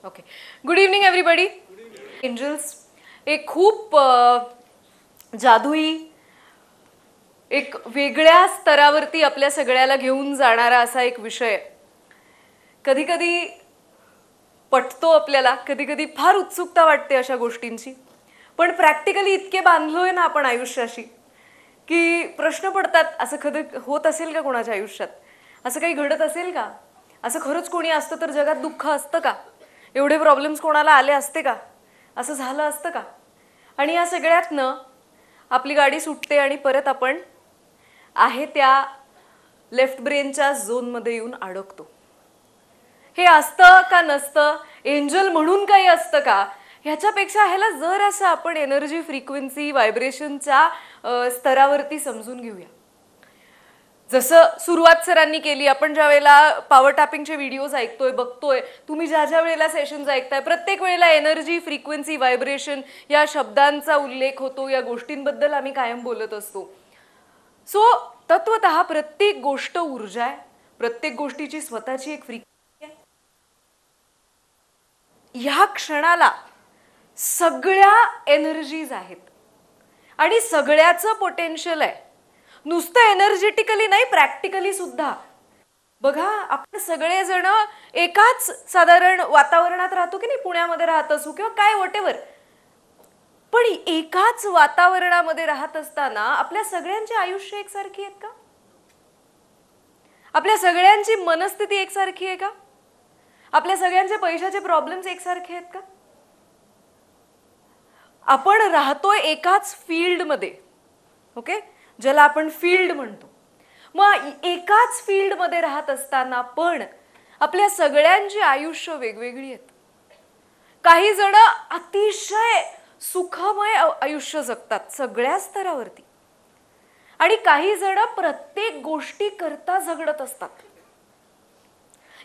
Okay. Good evening everybody. Angels एक खूप जादुई, एक वेगळ्या स्तरावरती आपल्या सगळ्याला घेऊन जाणारा असा एक विषय. कधी कधी पटतो आपल्याला, कधी कधी फार उत्सुकता वाटते अशा गोष्टींची, पण प्रॅक्टिकली इतके बांधलोय ना आपण आयुष्याशी की प्रश्न पडतात, असं कधी होत असेल का कोणाच्या आयुष्यात? असं काही घडत असेल का? असं खरंच कोणी असतं तर जगात दुःख असतं का? एवढे प्रॉब्लेम्स कोणाला आले असते का? असं झालं असतं का? आणि या सगळ्यातनं आपली गाडी सुटते आणि परत आपण आहे त्या लेफ्ट ब्रेनच्या झोनमध्ये येऊन अडकतो. हे असतं का नसतं? एंजल म्हणून काही असतं का? ह्याच्यापेक्षा ह्याला जर असं आपण एनर्जी फ्रिक्वेन्सी व्हायब्रेशनच्या स्तरावरती समजून घेऊया. जसं सुरुवात सरांनी केली, आपण ज्या वेळेला पॉवर टॅपिंगचे व्हिडिओज ऐकतोय, बघतोय, तुम्ही ज्या ज्या वेळेला सेशन्स ऐकताय, प्रत्येक वेळेला एनर्जी फ्रिक्वेन्सी व्हायब्रेशन या शब्दांचा उल्लेख होतो. या गोष्टींबद्दल आम्ही कायम बोलत असतो. सो तत्वतः प्रत्येक गोष्ट ऊर्जा आहे, प्रत्येक गोष्टीची स्वतःची एक फ्रिक्वेन्सी आहे. ह्या क्षणाला सगळ्या एनर्जीज आहेत आणि सगळ्याचं पोटेन्शियल आहे. नुसतं एनर्जेटिकली नाही, प्रॅक्टिकली सुद्धा. बघा, आपण सगळेजण एकाच साधारण वातावरणात राहतो की नाही, पुण्यामध्ये राहत असू किंवा काय व्हॉटेवर, पण एकाच वातावरणामध्ये राहत असताना आपल्या सगळ्यांची आयुष्य एकसारखी आहेत का? आपल्या सगळ्यांची मनस्थिती एकसारखी आहे का? आपल्या सगळ्यांचे पैशाचे प्रॉब्लेम्स एकसारखे आहेत का? आपण राहतोय एकाच फील्डमध्ये, ओके, ज्याला आपण फील्ड म्हणतो. मग एकाच फील्डमध्ये राहत असताना पण आपल्या सगळ्यांची आयुष्य वेगवेगळी आहेत. काही जण अतिशय सुखमय आयुष्य जगतात सगळ्या स्तरावरती, आणि काही जण प्रत्येक गोष्टी करता झगडत असतात.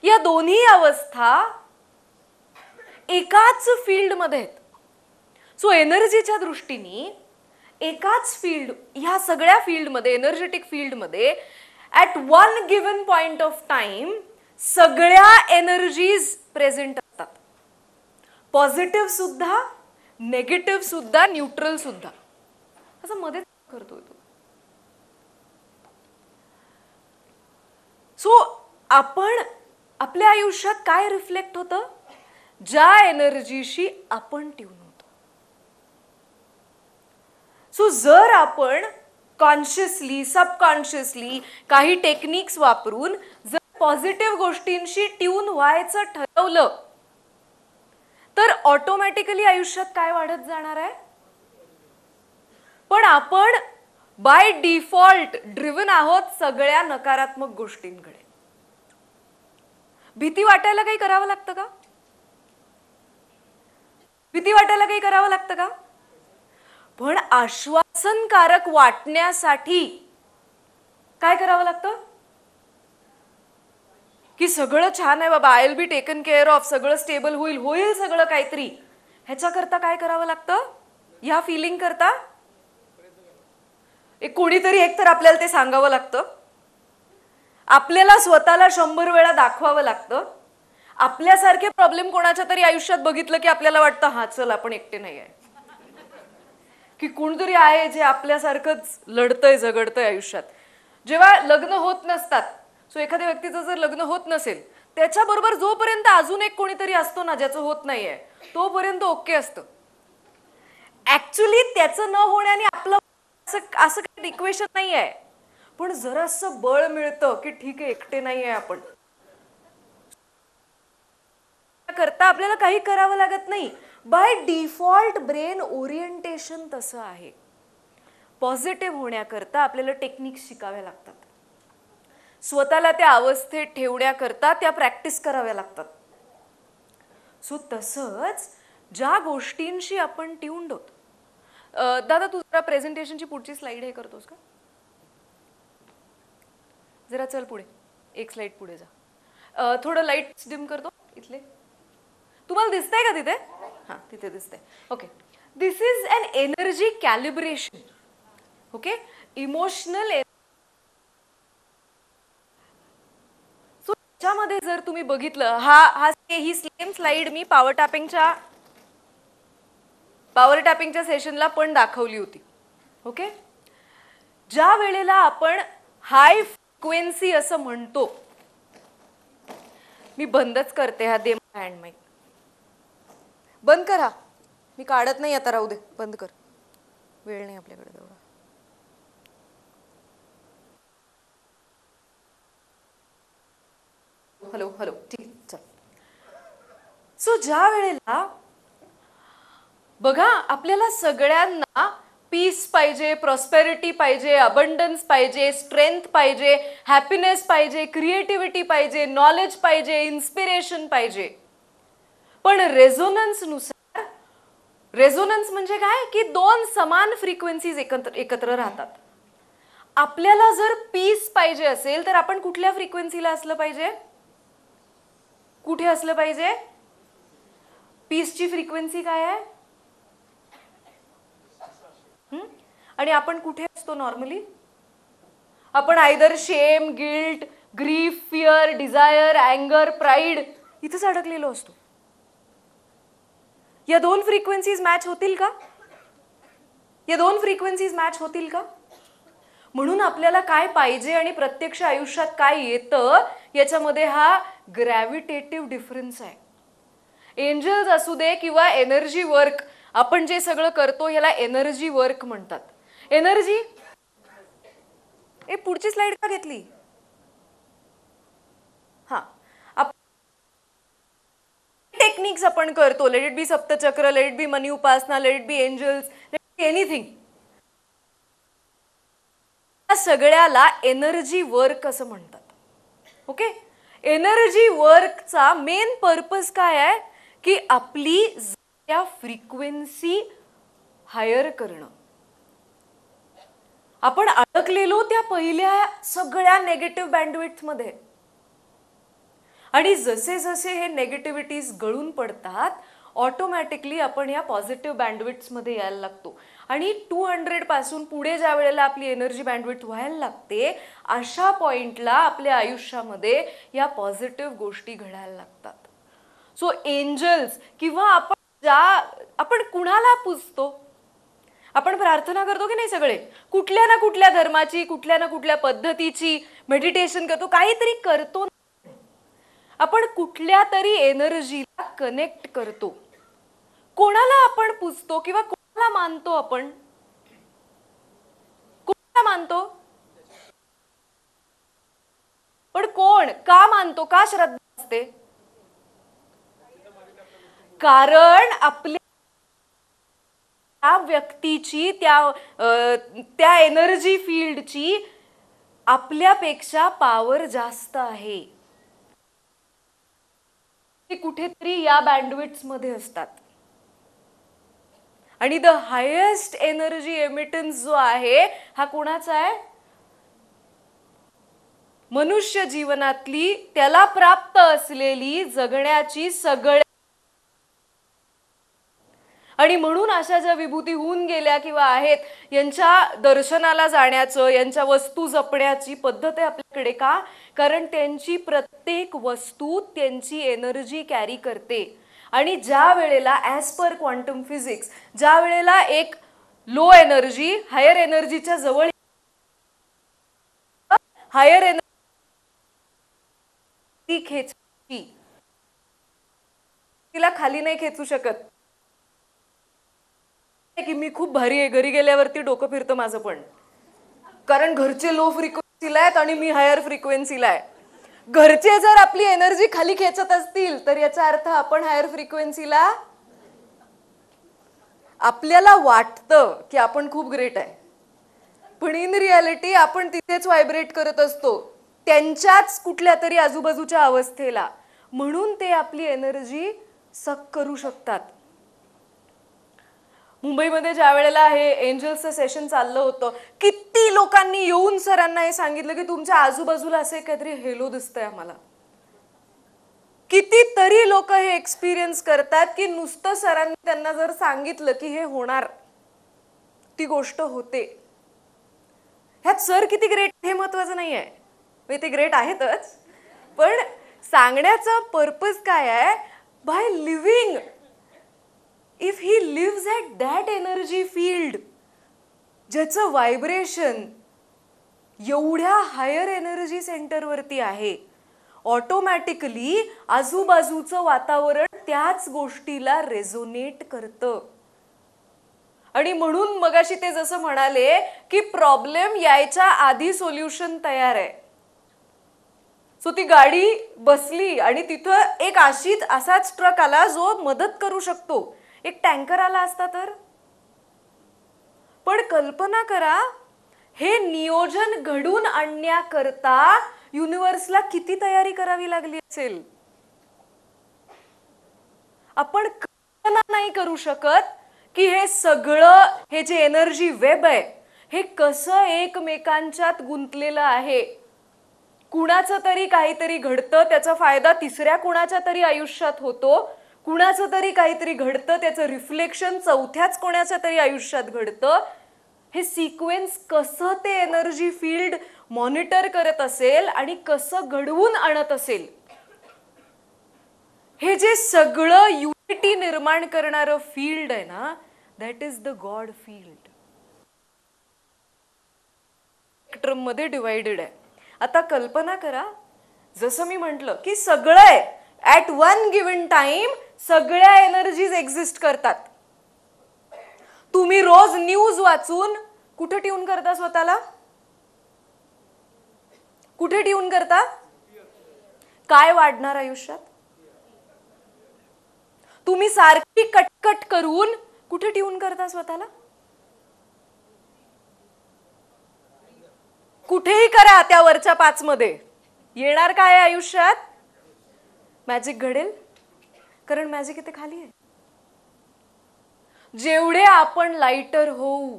या दोन्ही अवस्था एकाच फील्डमध्ये आहेत. सो एनर्जीच्या दृष्टीने एकाच फील्ड, ह्या सगळ्या फील्डमध्ये, एनर्जेटिक फील्डमध्ये at one given point of time सगळ्या एनर्जीज प्रेझेंट असतात. पॉझिटिव्ह सुद्धा, नेगेटिव्ह सुद्धा, न्यूट्रल सुद्धा. असं मध्ये करतोय तो. सो आपण आपल्या आयुष्यात काय रिफ्लेक्ट होतं? ज्या एनर्जीशी आपण ट्यून होतो. सो जर आपण कॉन्शियसली, सबकॉन्शियसली काही टेक्निक्स वापरून जर पॉझिटिव्ह गोष्टींशी ट्यून व्हायचं ठरवलं तर ऑटोमॅटिकली आयुष्यात काय वाढत जाणार आहे? पण आपण बाय डिफॉल्ट ड्रिव्हन आहोत सगळ्या नकारात्मक गोष्टींकडे. भीती वाटायला काही करावं लागतं का? भीती वाटायला काही करावं लागतं का? पण आश्वासनकारक वाटण्यासाठी काय करावं लागतं? की सगळं छान आहे बाबा, I will be taken care of, सगळं स्टेबल होईल, होईल सगळं काहीतरी. ह्याच्याकरता काय करावं लागतं? ह्या फिलिंग करता कोणीतरी एक तर आपल्याला ते सांगावं लागतं. आपल्याला स्वतःला 100 वेळा दाखवावं लागतं. आपल्यासारखे प्रॉब्लेम कोणाच्या तरी आयुष्यात बघितलं की आपल्याला वाटतं, हा चल आपण एकटे नाही आहे, की कोणतरी आहे जे आपल्यासारखंच लढतंय, झगडतंय आयुष्यात. जेव्हा लग्न होत नसतात, सो एखाद्या व्यक्तीचं जर लग्न होत नसेल, त्याच्याबरोबर जोपर्यंत अजून एक कोणीतरी असतो ना ज्याचं होत नाहीये, तोपर्यंत ओके असतं. ऍक्च्युली त्याचं न होण्याने आपलं असं काही इक्वेशन नाही आहे, पण जरासं बळ मिळतं की ठीक आहे, एकटे नाही आहे आपण. करता आपल्याला काही करावं लागत नाही. बाय डिफॉल्ट ब्रेन ओरिएंटेशन तसं आहे. पॉझिटिव्ह होण्याकरता आपल्याला टेक्निक्स शिकाव्या लागतात. स्वतःला त्या अवस्थेत ठेवण्याकरता त्या प्रॅक्टिस कराव्या लागतात. सो तसंच ज्या गोष्टींशी आपण ट्यून्ड होतो. दादा, तू जरा प्रेझेंटेशनची पुढची स्लाइड हे करतोस का? जरा चल पुढे, एक स्लाइड पुढे जा. थोडं लाईट डिम करतो इथले. तुम्हाला दिसतंय का तिथे? हां, तिथे दिसतंय. Okay. This is an energy calibration. Okay, emotional. त्याच्यामध्ये जर तुम्ही बघितलं, ही सेम स्लाइड मी पॉवर टॅपिंगच्या सेशनला पण दाखवली होती. ओके, ज्या वेळेला आपण हाय फ्रिक्वेन्सी असं म्हणतो, मी बंदच करते हा, दे हँड माईक बंद करा, मी काढत नाही आता, राहू दे, बंद कर, वेळ नाही आपल्याकडे तेवढा. हॅलो हॅलो, ठीक, चल. सो ज्या वेळेला बघा, आपल्याला सगळ्यांना पीस पाहिजे, प्रॉस्पेरिटी पाहिजे, अबंडन्स पाहिजे, स्ट्रेंथ पाहिजे, हॅपीनेस पाहिजे, क्रिएटिव्हिटी पाहिजे, नॉलेज पाहिजे, इन्स्पिरेशन पाहिजे. पण रेझोनन्सनुसार, रेझोनन्स म्हणजे काय की दोन समान फ्रिक्वेन्सीज एकत्र राहतात. आपल्याला जर पीस पाहिजे असेल तर आपण कुठल्या फ्रिक्वेन्सीला असलं पाहिजे, कुठे असलं पाहिजे? पीसची फ्रिक्वेन्सी काय आहे? आणि आपण कुठे असतो नॉर्मली? आपण either shame, guilt, grief, fear, desire, अँगर, प्राईड इथेच अडकलेलो असतो. या दोन फ्रिक्वेन्सीज मॅच होतील का? या दोन फ्रिक्वेन्सीज मॅच होतील का? म्हणून आपल्याला काय पाहिजे आणि प्रत्यक्ष आयुष्यात काय येतं याच्यामध्ये हा ग्रॅव्हिटेटिव्ह डिफरन्स आहे. एंजल्स असू दे किंवा एनर्जी वर्क, आपण जे सगळं करतो याला एनर्जी वर्क म्हणतात. एनर्जी, पुढची स्लाइड का घेतली? हा, टेक्निक्स आपण करतो, लेट इट बी सप्तचक्र, लेट इट बी मनी उपासना, let it be angels, let it be anything, या सगळ्याला एनर्जी वर्क असं म्हणतात. ओके, एनर्जी वर्कचा मेन पर्पज काय आहे की आपली त्या फ्रिक्वेन्सी हायर करणं. आपण अडकलेलो त्या पहिल्या सगळ्या नेगेटिव्ह बँडविड्थ मध्ये, आणि जसे जसे हे नेगेटिव्हिटीज गळून पडतात ऑटोमॅटिकली आपण या पॉझिटिव्ह बँडविड्थ मध्ये यायला लागतो. आणि 200 पासून पुढे ज्या वेळेला आपली एनर्जी बँडविड्थ व्हायला लागते, अशा पॉइंटला आपल्या आयुष्यामध्ये या पॉझिटिव्ह गोष्टी घडायला लागतात. सो एंजल्स किंवा आपण कुणाला पूजतो, आपण प्रार्थना करतो की नाही, सगळे कुठल्या ना कुठल्या धर्माची, कुठल्या ना कुठल्या पद्धतीची मेडिटेशन करतो, काहीतरी करतो. आपण कुठल्या तरी एनर्जीला कनेक्ट करतो. कोणाला आपण पूजतो किंवा कोणाला मानतो? आपण कोणाला मानतो? पण कोण, का मानतो, का श्रद्धा असते? कारण आपल्या त्या व्यक्तीची, त्या एनर्जी फील्डची आपल्यापेक्षा पॉवर जास्त आहे. ते कुठेतरी या बँडविड्थ मध्ये असतात. आणि द हायेस्ट एनर्जी एमिटन्स जो आहे हा कोणाचा आहे? मनुष्य जीवनातली त्याला प्राप्त असलेली जगण्याची सगळ्या, आणि म्हणून अशा ज्या विभूती होऊन गेल्या किंवा आहेत यांच्या दर्शनाला जाण्याचं, यांच्या वस्तू जपण्याची पद्धत आहे आपल्याकडे. का? कारण त्यांची प्रत्येक वस्तू त्यांची एनर्जी कॅरी करते. आणि ज्या वेळेला ॲज पर क्वांटम फिजिक्स, ज्या वेळेला एक लो एनर्जी हायर एनर्जीच्या जवळ, हायर एनर्जी खेचची, तिला खाली नाही खेचू शकत. की मी खूप भारी आहे, घरी गेल्यावरती डोकं फिरतं माझं, पण कारण घरचे लो फ्रिक्वेन्सीला आहेत आणि मी हायर फ्रिक्वेन्सीला आहे. घरचे जर आपली एनर्जी खाली खेचत असतील तर याचा अर्थ आपण हायर फ्रिक्वेन्सीला, आपल्याला वाटतं की आपण खूप ग्रेट आहे, पण इन रियालिटी आपण तिथेच व्हायब्रेट करत असतो त्यांच्याच कुठल्या तरी आजूबाजूच्या अवस्थेला. म्हणून ते आपली एनर्जी सक करू शकतात. मुंबईमध्ये ज्या वेळेला हे एंजल्सचं सेशन चाललं होतं, किती लोकांनी येऊन सरांना हे सांगितलं की तुमच्या आजूबाजूला असे काहीतरी हेलो दिसतंय आम्हाला. कितीतरी लोक हे एक्सपिरियन्स करतात की नुसतं सरांनी त्यांना जर सांगितलं की हे होणार, ती गोष्ट होते. ह्यात सर किती ग्रेट हे महत्वाचं नाही आहे, ते ग्रेट आहेतच, पण सांगण्याचा पर्पज काय आहे? By living, if he lives at that energy field, ज्याचं व्हायब्रेशन एवढ्या हायर एनर्जी सेंटरवरती आहे, ऑटोमॅटिकली आजूबाजूचं वातावरण त्याच गोष्टीला रेझोनेट करतं. आणि म्हणून मगाशी ते जसं म्हणाले की प्रॉब्लेम यायच्या आधी सोल्युशन तयार आहे. सो ती गाडी बसली आणि तिथं एक असाच ट्रक आला जो मदत करू शकतो. एक टँकर आला असता तर. पण कल्पना करा, हे नियोजन घडून आणण्याकरता युनिव्हर्सला किती तयारी करावी लागली असेल. आपण कल्पना नाही करू शकत की हे सगळं, हे जे एनर्जी वेब आहे, हे कसं एकमेकांच्यात गुंतलेलं आहे. कुणाचं तरी काहीतरी घडतं, त्याचा फायदा तिसऱ्या कुणाच्या तरी आयुष्यात होतो. कुणाचं तरी काहीतरी घडतं, त्याचं रिफ्लेक्शन चौथ्याच कोणाच्या तरी आयुष्यात घडतं. हे सिक्वेन्स कसं ते एनर्जी फील्ड मॉनिटर करत असेल आणि कसं घडवून आणत असेल. हे जे सगळं युनिटी निर्माण करणारं फील्ड आहे ना, that is the God field. Spectrum मध्ये डिवाइडेड आहे. आता कल्पना करा, जसं मी म्हटलं की सगळं आहे, ॲट वन गिव्हन टाइम सगळ्या एनर्जीज एक्झिस्ट करतात. तुम्ही रोज न्यूज वाचून कुठे ट्यून करता स्वतःला? कुठे ट्यून करता? काय वाढणार आयुष्यात? तुम्ही सारखी कटकट करून कुठे ट्यून करता स्वतःला? कुठेही करा, त्या वरच्या 5 मध्ये येणार काय आयुष्यात? मॅजिक घडेल. कारण मॅजिक इथे खाली आहे. जेवढे आपण लाइटर होऊ.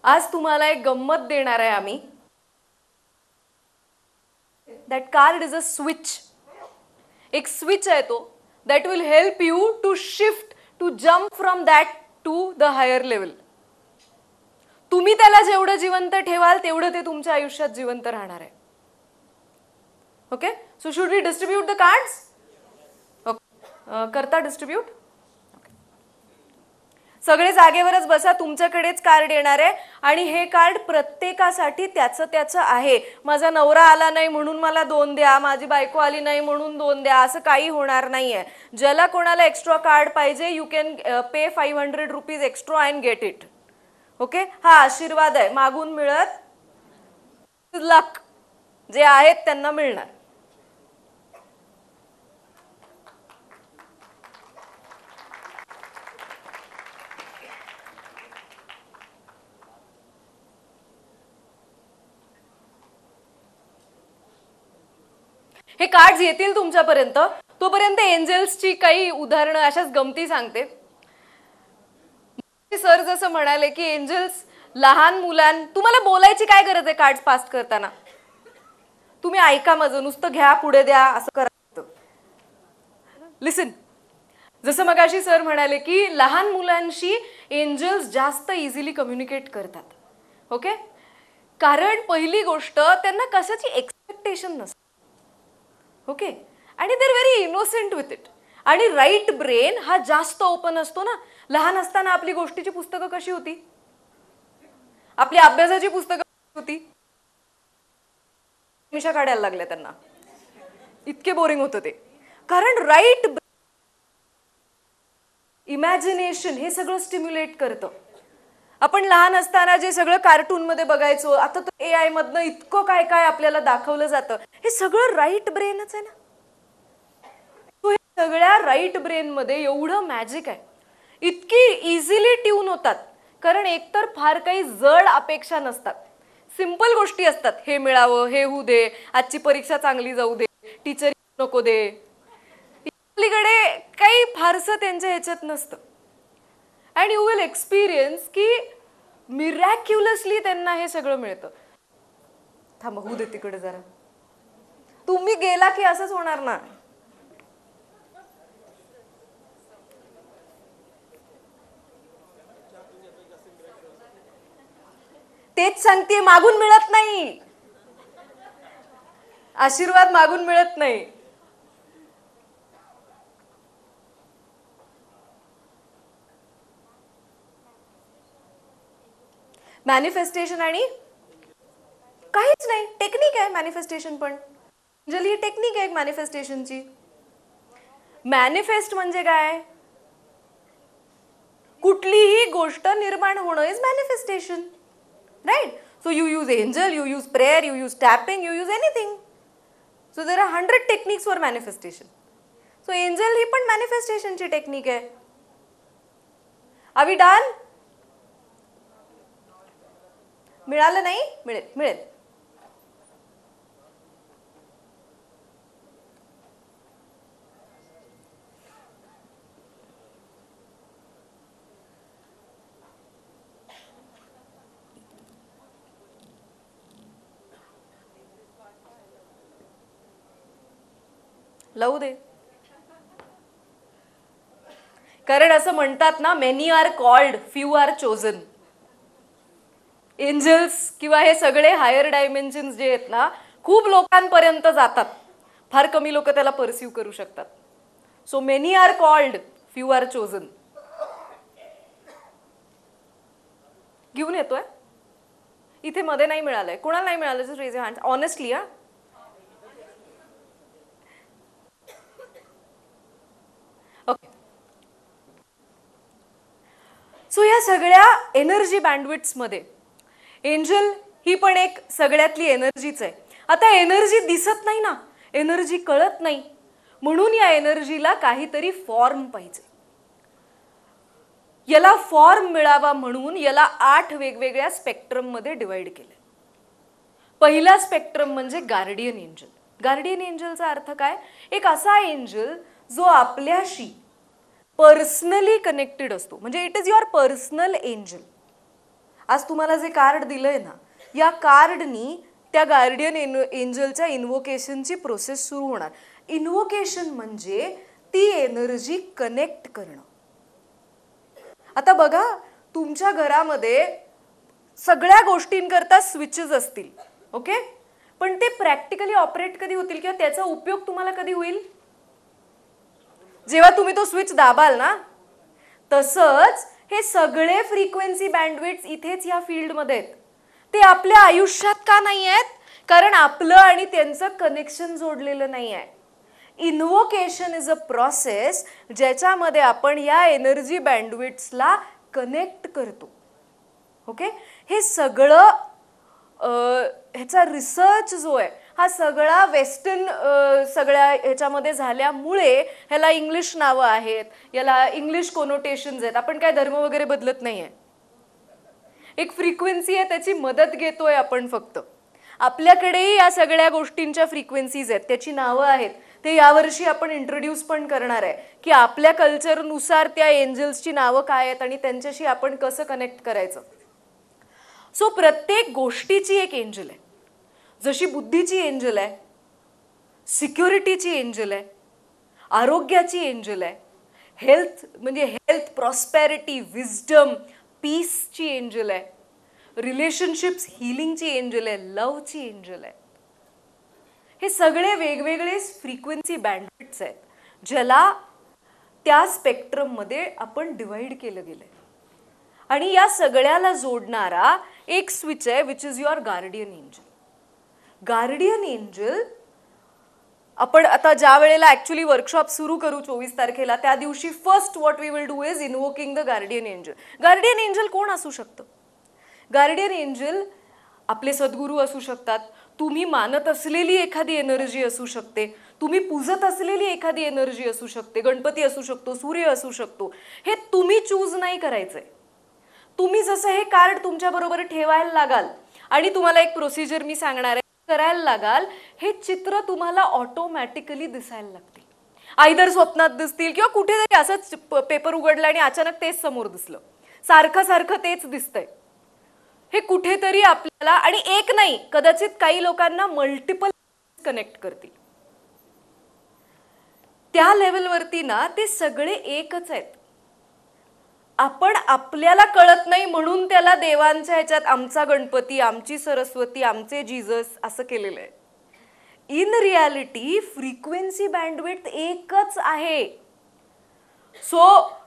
आज तुम्हाला एक गंमत देणार आहे आम्ही. That card is a switch. एक स्विच आहे तो, that will help you to shift, to jump from that to the higher level. तुम्ही त्याला जेवढं जिवंत ठेवाल तेवढं ते तुमच्या आयुष्यात जिवंत राहणार आहे. Okay, so should we distribute the cards? करता डिस्ट्रीब्यूट? सगळे जागेवरच बसा, तुमच्याकडेच कार्ड येणार आहे आणि हे कार्ड प्रत्येकासाठी त्याचं आहे. माझा नवरा आला नाही म्हणून मला 2 द्या, माझी बायको आली नाही म्हणून 2 द्या, असं काही होणार नाहीये. ज्याला कोणाला एक्स्ट्रा कार्ड पाहिजे, you can pay 500 rupees extra and get it. Okay, हा आशीर्वाद आहे, मागून मिळत लक. जे आहेत त्यांना मिळणार. हे कार्ड्स येतील तुमच्यापर्यंत. तोपर्यंत एंजल्सची काही उदाहरणं, अशाच गमती सांगते. सर जसं म्हणाले की एंजल्स लहान तुम्हाला बोलायची काय गरज आहे कार्ड्स पास करताना? तुम्ही ऐका माझं, नुसतं घ्या पुढे द्या असं करा. लिसन. जसं मगाशी सर म्हणाले की लहान मुलांशी एंजल्स जास्त इझिली कम्युनिकेट करतात. ओके, कारण पहिली गोष्ट त्यांना कशाची एक्सपेक्टेशन नसते. ओके, आणि they are very innocent with it. आणि राईट ब्रेन हा जास्त ओपन असतो ना. लहान असताना आपली गोष्टीची पुस्तकं कशी होती? आपली अभ्यासाची पुस्तकं होती? मिशा काढायला लागल्या त्यांना, इतके बोरिंग होतं ते. कारण राईट इमॅजिनेशन हे सगळं स्टिम्युलेट करतं. आपण लहान असताना जे सगळं कार्टून मध्ये बघायचो, आता तर AI मधनं इतकं काय काय आपल्याला दाखवलं जातं, हे सगळं राईट ब्रेनच आहे ना. तो सगळ्या राईट ब्रेन मध्ये एवढं मॅजिक आहे, इतकी इझिली ट्यून होतात. कारण एकतर फार काही जड अपेक्षा नसतात, सिंपल गोष्टी असतात. हे मिळावं, हे होऊ दे, आजची परीक्षा चांगली जाऊ दे, टीचर नको दे. आपल्याकडे काही फारसं त्यांच्या ह्याच्यात नसतं. अँड यू विल एक्सपिरियन्स की मिरॅक्युलसली त्यांना हे सगळं मिळतं. थांबा, होऊ दे तिकडे जरा. तुम्ही गेला की असंच होणार ना. तेच सांगते, मागून मिळत नाही. आशीर्वाद मागून मिळत नाही. मॅनिफेस्टेशन आणि काहीच नाही, टेक्निक आहे मॅनिफेस्टेशन. पण एंजल ही टेक्निक आहे मॅनिफेस्टेशनची. मॅनिफेस्ट म्हणजे काय? कुठलीही गोष्ट निर्माण होणं is manifestation, right? So you use angel, you use prayer, you use tapping, you use anything. So there are 100 techniques for manifestation. So angel ही पण मॅनिफेस्टेशनची टेक्निक आहे. Are we done? मिळालं नाही? मिळेल मिळेल. लावू दे. कारण असं म्हणतात ना, many are called, few are chosen. Angels किंवा हे सगळे हायर डायमेन्शन्स जे आहेत ना, खूप लोकांपर्यंत जातात, फार कमी लोक त्याला परसिव्ह करू शकतात. So many are called, few are chosen. घेऊन येतोय इथे, मध्ये नाही मिळालंय. कोणाला नाही मिळालं? Just raise your hands honestly. हा, ओके. सो या सगळ्या एनर्जी बँडविड्थ्समध्ये एंजल ही पण एक सगळ्यातली एनर्जीच आहे. आता एनर्जी दिसत नाही ना, एनर्जी कळत नाही, म्हणून या एनर्जीला काहीतरी फॉर्म पाहिजे. याला फॉर्म मिळावा म्हणून याला 8 वेगवेगळ्या स्पेक्ट्रममध्ये डिवाइड केले. पहिला स्पेक्ट्रम म्हणजे गार्डियन एंजल. गार्डियन एंजलचा अर्थ काय? एक असा एंजल जो आपल्याशी पर्सनली कनेक्टेड असतो, म्हणजे it is your personal angel. आज तुम्हाला जे कार्ड दिलंय ना, या कार्डनी त्या गार्डियन एंजलच्या इन्व्होकेशनची प्रोसेस सुरू होणार. इन्व्होकेशन म्हणजे ती एनर्जी कनेक्ट करणं. आता बघा, तुमच्या घरामध्ये सगळ्या गोष्टींकरता स्विचेस असतील, ओके, पण ते प्रॅक्टिकली ऑपरेट कधी होतील किंवा त्याचा उपयोग तुम्हाला कधी होईल? जेव्हा तुम्ही तो स्विच दाबाल ना. तसंच हे सगळे फ्रिक्वेन्सी बँडविड्थ्स इथेच या फील्डमध्ये आहेत. ते आपल्या आयुष्यात का नाही आहेत? कारण आपलं आणि त्यांचं कनेक्शन जोडलेलं नाही आहे. इन्व्होकेशन इज अ प्रोसेस ज्याच्यामध्ये आपण या एनर्जी बँडविड्थ्सला कनेक्ट करतो. ओके, हे सगळं ह्याचा रिसर्च जो आहे हा सगळा वेस्टर्न सगळ्या ह्याच्यामध्ये झाल्यामुळे ह्याला इंग्लिश नावं आहेत, याला इंग्लिश कोनोटेशन्स आहेत. आपण काय धर्म वगैरे बदलत नाहीये. एक फ्रिक्वेन्सी आहे, त्याची मदत घेतोय आपण फक्त. आपल्याकडेही या सगळ्या गोष्टींच्या फ्रिक्वेन्सीज आहेत, त्याची नावं आहेत. ते यावर्षी आपण इंट्रोड्यूस पण करणार आहे की आपल्या कल्चरनुसार त्या एंजल्सची नावं काय आहेत आणि त्यांच्याशी आपण कसं कनेक्ट करायचं. सो प्रत्येक गोष्टीची एक एंजल आहे. जशी बुद्धीची एंजल आहे, सिक्युरिटीची एंजल आहे, आरोग्याची एंजल आहे, हेल्थ म्हणजे हेल्थ, प्रॉस्पेरिटी, विजडम, पीसची एंजल आहे, रिलेशनशिप्स हीलिंगची एंजल आहे, लवची एंजल आहे. हे सगळे वेगवेगळे फ्रिक्वेन्सी बँडविड्थ्स आहेत ज्याला त्या स्पेक्ट्रममध्ये आपण डिवाइड केलं गेलंय. आणि या सगळ्याला जोडणारा एक स्विच आहे which is your guardian angel. Guardian angel आपण आता ज्या वेळेला ॲक्च्युली वर्कशॉप सुरू करू 24 तारखेला, त्या दिवशी first what we will do is invoking the guardian angel. Guardian angel कोण असू शकतं? गार्डियन एंजल आपले सद्गुरू असू शकतात, तुम्ही मानत असलेली एखादी एनर्जी असू शकते, तुम्ही पूजत असलेली एखादी एनर्जी असू शकते, गणपती असू शकतो, सूर्य असू शकतो. हे तुम्ही चूज नाही करायचंय. तुम्ही जसं हे कार्ड तुमच्या बरोबर ठेवायला लागाल आणि तुम्हाला एक प्रोसिजर मी सांगणार आहे करायला लागाल, हे चित्र तुम्हाला ऑटोमॅटिकली दिसायला लागतील. आयदर स्वप्नात दिसतील किंवा कुठेतरी असंच पेपर उघडला आणि अचानक तेच समोर दिसलं, सारखं सारखं तेच दिसतंय. हे कुठेतरी आपल्याला, आणि एक नाही, कदाचित काही लोकांना मल्टिपल कनेक्ट करतील. त्या लेवलवरती ना ते सगळे एकच आहेत. आपण आपल्याला कळत नाही म्हणून त्याला देवांच्या ह्याच्यात आमचा गणपती, आमची सरस्वती, आमचे जीसस असं केलेलं आहे. इन रियालिटी फ्रिक्वेन्सी बँडविड्थ एकच आहे. सो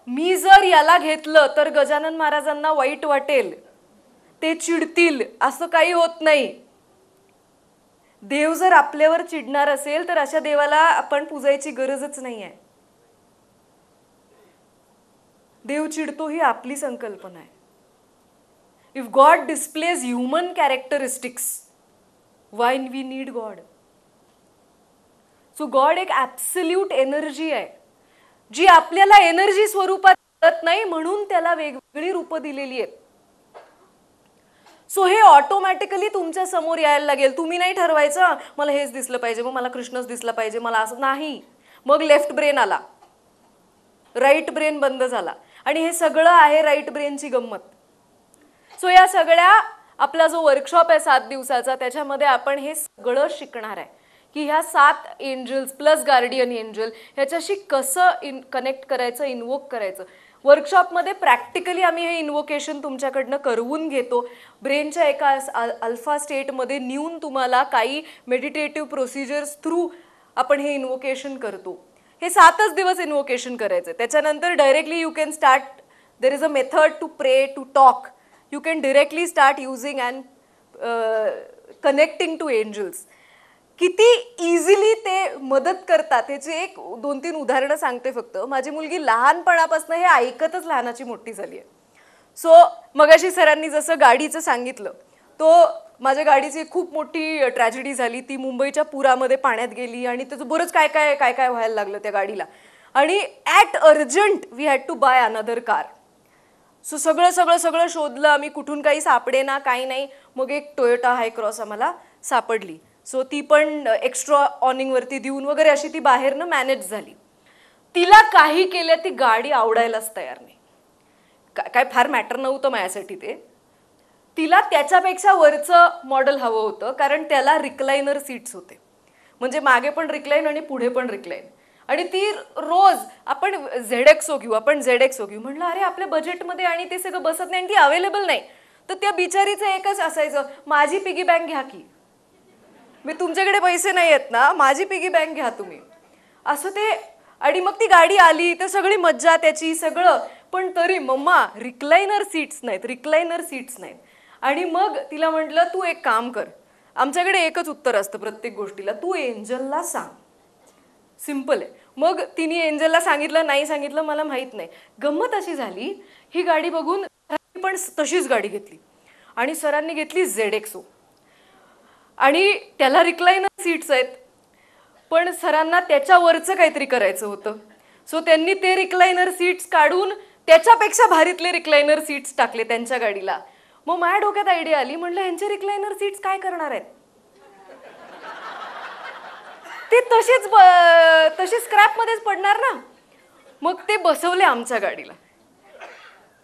मी जर याला घेतलं तर गजानन महाराजांना वाईट वाटेल, ते चिडतील, असं काही होत नाही. देव जर आपल्यावर चिडणार असेल तर अशा देवाला आपण पूजायची गरजच नाही आहे. देव चिडतो ही आपली संकल्पना आहे. If god displays human characteristics, why we need god? So god एक ॲब्सल्यूट एनर्जी आहे, जी आपल्याला एनर्जी स्वरूपात कळत नाही, म्हणून त्याला वेगवेगळी रूपं दिलेली आहेत. सो हे ऑटोमॅटिकली तुमच्या समोर यायला लागेल. तुम्ही नाही ठरवायचं मला हेच दिसलं पाहिजे, मग मला कृष्णच दिसला पाहिजे, मला असं नाही. मग लेफ्ट ब्रेन आला, राईट ब्रेन बंद झाला, आणि हे सगळं आहे राईट ब्रेनची गंमत. सो या सगळ्या आपला जो वर्कशॉप आहे 7 दिवसाचा, त्याच्यामध्ये आपण हे सगळं शिकणार आहे की ह्या 7 एंजल्स प्लस गार्डियन एंजल ह्याच्याशी कसं कनेक्ट करायचं, इन्वोक करायचं. वर्कशॉपमध्ये प्रॅक्टिकली आम्ही हे इन्वोकेशन तुमच्याकडनं करवून घेतो. ब्रेनच्या एका अल्फा स्टेटमध्ये नेऊन तुम्हाला काही मेडिटेटिव्ह प्रोसिजर्स थ्रू आपण हे इन्वोकेशन करतो. हे 7च दिवस इन्वोकेशन करायचं. त्याच्यानंतर directly you can start, there is a method to pray, to talk. You can directly start using and connecting to angels. किती इझिली ते मदत करतात ह्याची एक 2-3 उदाहरणं सांगते फक्त. माझी मुलगी लहानपणापासून हे ऐकतच लहानाची मोठी झाली आहे. सो मगाशी सरांनी जसं गाडीचं सांगितलं, तो माझ्या गाडीची खूप मोठी ट्रॅजेडी झाली. ती मुंबईच्या पुरामध्ये पाण्यात गेली आणि त्याचं बरंच काय काय काय काय व्हायला लागलं त्या गाडीला, आणि at urgent we had to buy another car. So सगळं शोधलं आम्ही, कुठून काही सापडे ना, काही नाही. मग एक टोयोटा हाय क्रॉस आम्हाला सापडली. सो ती पण एक्स्ट्रा ऑनिंगवरती देऊन वगैरे अशी ती बाहेरनं मॅनेज झाली. तिला काही केलं ती गाडी आवडायलाच तयार नाही. काय फार मॅटर नव्हतं माझ्यासाठी ते. तिला त्याच्यापेक्षा वरचं मॉडेल हवं होतं, कारण त्याला रिक्लायनर सीट्स होते, म्हणजे मागे पण रिक्लाईन आणि पुढे पण रिक्लाईन. आणि ती रोज आपण ZXO घेऊ, आपण ZXO घेऊ. म्हटलं अरे आपल्या बजेटमध्ये आणि ते सगळं बसत नाही, आणि ती अवेलेबल नाही. तर त्या बिचारीचं एकच असायचं, माझी पिगी बँक घ्या की, मी तुमच्याकडे पैसे नाही आहेत ना, माझी पिगी बँक घ्या तुम्ही, असं ते. आणि मग ती गाडी आली तर सगळी मज्जा त्याची सगळं, पण तरी मम्मा रिक्लायनर सीट्स नाहीत. आणि मग तिला म्हटलं तू एक काम कर, आमच्याकडे एकच उत्तर असतं प्रत्येक गोष्टीला, तू एंजलला सांग, सिम्पल आहे. मग तिने एंजलला सांगितलं, नाही सांगितलं मला माहीत नाही. गंमत अशी झाली, ही गाडी बघून पण तशीच गाडी घेतली, आणि सरांनी घेतली ZXO, आणि त्याला रिक्लायनर सीट्स आहेत, पण सरांना त्याच्यावरचं काहीतरी करायचं होतं. सो त्यांनी ते रिक्लायनर सीट्स काढून त्याच्यापेक्षा भारीतले रिक्लायनर सीट्स टाकले त्यांच्या गाडीला. मग माझ्या डोक्यात आयडिया आली, म्हटलं ह्यांचे रिक्लायनर सीट्स काय करणार आहेत, ते तसे स्क्रॅपमध्येच पडणार ना. मग ते बसवले आमच्या गाडीला.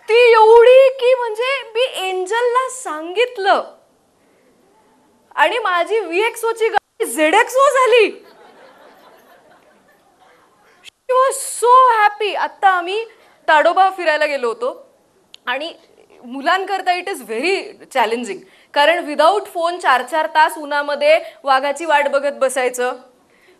ती एवढी की म्हणजे मी एंजलला सांगितलं, आणि माझी VXOची गाडी ZXO झाली. शी वॉज सो हॅपी. आत्ता आम्ही ताडोबा फिरायला गेलो होतो, आणि मुलांकरता इट इज व्हेरी चॅलेंजिंग, कारण विदाऊट फोन 4-4 तास उन्हामध्ये वाघाची वाट बघत बसायचं.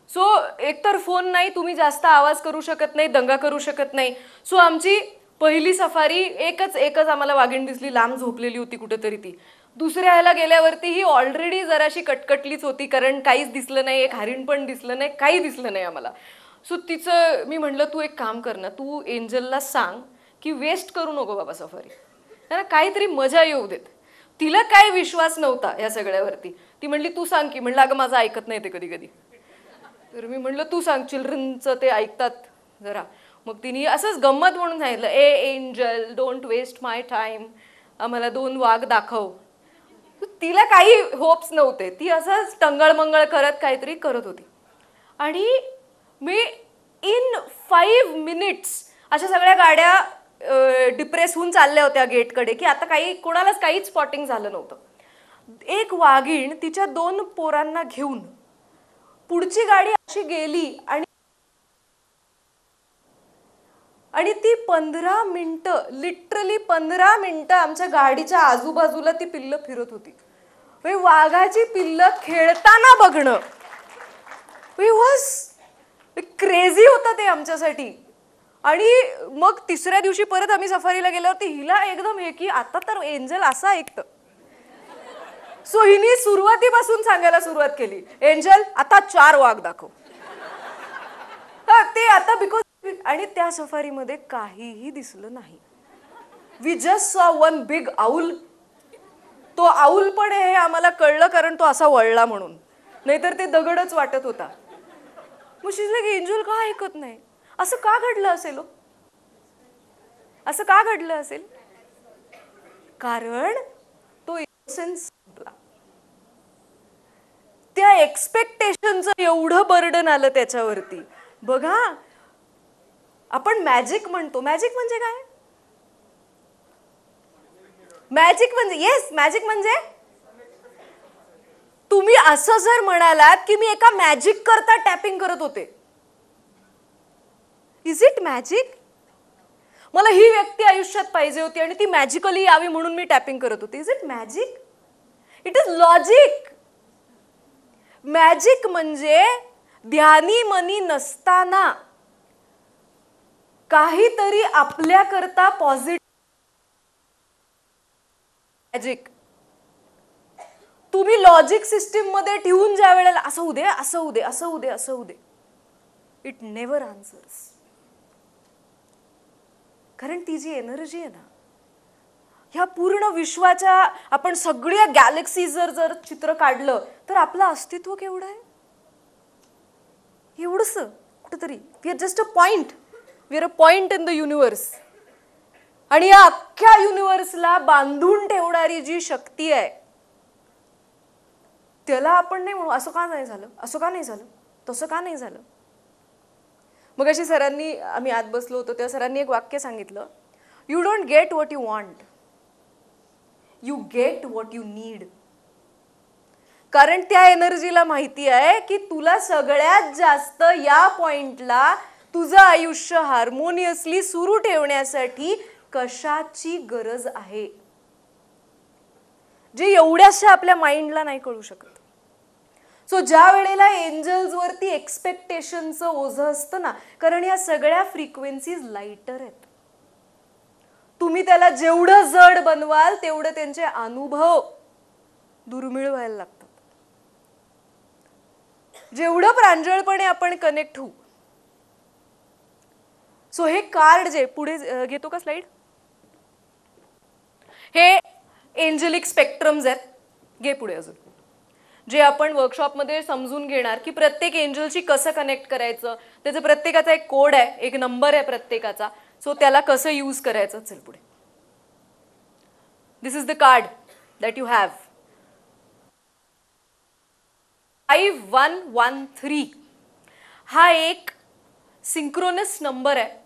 सो एकतर फोन नाही, तुम्ही जास्त आवाज करू शकत नाही, दंगा करू शकत नाही. सो आमची पहिली सफारी एकच आम्हाला वाघीण दिसली, लांब झोपलेली होती कुठेतरी ती. दुसऱ्या ह्याला गेल्यावरती ही ऑलरेडी जराशी कटकटलीच होती, कारण काहीच दिसलं नाही, एक हरिण पण दिसलं नाही, काही दिसलं नाही आम्हाला. सो तिचं मी म्हटलं तू एक काम कर ना, तू एंजलला सांग की वेस्ट करू नको बाबा सफारी, त्यांना काहीतरी मजा येऊ देत. तिला काय विश्वास नव्हता या सगळ्यावरती. ती म्हणली तू सांग की. म्हटलं अगं माझं ऐकत नाही ते कधी कधी. तर मी म्हटलं तू सांग, चिल्ड्रनचं ते ऐकतात जरा. मग तिने असंच गंमत म्हणून सांगितलं, angel don't waste my time, आम्हाला 2 वाघ दाखव. तिला काही होप्स नव्हते, ती असंच टंगळमंगळ करत काहीतरी करत होती. आणि मी इन 5 मिनिट्स अशा सगळ्या गाड्या डिप्रेस होऊन चालल्या होत्या गेटकडे, की आता कोणालाच काहीच स्पॉटिंग झालं नव्हतं. एक वाघीण तिच्या 2 पोरांना घेऊन पुढची गाडी अशी गेली, आणि ती 15 मिनिटं, लिटरली 15 मिनिटं आमच्या गाडीच्या आजूबाजूला ती पिल्लं फिरत होती. वाघाची पिल्लं खेळताना बघणं इट वॉज क्रेझी होता ते आमच्यासाठी. आणि मग तिसऱ्या दिवशी परत आम्ही सफारीला गेल्यावरती हिला एकदम हे की आता तर एंजल असं ऐकतं. सो हिने सुरुवातीपासून सांगायला सुरुवात केली, एंजल आता 4 वाघ दाखव. ते आता बिकॉज, आणि त्या सफारीमध्ये काहीही दिसलं नाही. वी जस्ट सॉ वन बिग आऊल. तो आऊल पण हे आम्हाला कळलं कारण तो असा वळला म्हणून, नाहीतर ते दगडच वाटत होता. मग शिजलं की एंजल का ऐकत नाही, असं का घडलं असेल हो? असं का घडलं असेल? कारण तो इनोसेन्स संपला. त्या एक्सपेक्टेशनचं एवढं बर्डन आलं त्याच्यावरती. बघा, आपण मॅजिक म्हणतो. मॅजिक म्हणजे काय? मॅजिक म्हणजे, येस, मॅजिक म्हणजे तुम्ही असं जर म्हणालात की मी एका मॅजिक करता टॅपिंग करत होते, इज इट मॅजिक? मला ही व्यक्ती आयुष्यात पाहिजे होती आणि ती मॅजिकली यावी म्हणून मी टॅपिंग करत होते, is it magic? It is logic. Magic म्हणजे ध्यानी मनी नसताना काहीतरी आपल्याकरता पॉझिटिव्ह मॅजिक. तुम्ही लॉजिक सिस्टीम मध्ये ठेवून ज्या वेळेला असं होऊ दे, असं होऊ दे, असं होऊ दे, असं होऊ दे, इट नेव्हर आन्सर्स. कारण ती जी एनर्जी आहे ना, ह्या पूर्ण विश्वाच्या, आपण सगळ्या गॅलेक्सी जर चित्र काढलं तर आपलं अस्तित्व केवढं आहे? एवढंच कुठंतरी. We are just a point. We are a point in the universe. आणि या अख्ख्या युनिव्हर्सला बांधून ठेवणारी जी शक्ती आहे त्याला आपण नाही म्हणू असं का नाही झालं, असं का नाही झालं, तसं का नाही झालं. मग अशी सरांनी, आम्ही आत बसलो होतो त्या सरांनी एक वाक्य सांगितलं, you don't get what you want, you get what you need. कारण त्या एनर्जीला माहिती आहे की तुला सगळ्यात जास्त या पॉइंटला तुझं आयुष्य हार्मोनियसली सुरू ठेवण्यासाठी कशाची गरज आहे, जे एवढ्याशा आपल्या माइंडला नाही कळू शकत. सो ज्या वेळेला एंजल्स वरती एक्सपेक्टेशनचं ओझं असतं ना, कारण या सगळ्या फ्रिक्वेन्सीज लाइटर आहेत. तुम्ही त्याला जेवढं जड बनवाल तेवढं त्यांचे अनुभव दुर्मिळ व्हायला लागतात. जेवढं प्रांजळपणे आपण कनेक्ट होऊ. सो हे कार्ड जे पुढे घेतो का स्लाइड, हे एंजलिक स्पेक्ट्रम्स आहेत. घे पुढे अजून. जे आपण वर्कशॉपमध्ये समजून घेणार की प्रत्येक एंजलशी कसं कनेक्ट करायचं, त्याचं प्रत्येकाचा एक कोड आहे, एक नंबर आहे प्रत्येकाचा. सो त्याला कसं यूज करायचं. चल पुढे. This is the card that you have. 5113 हा एक सिंक्रोनस नंबर आहे.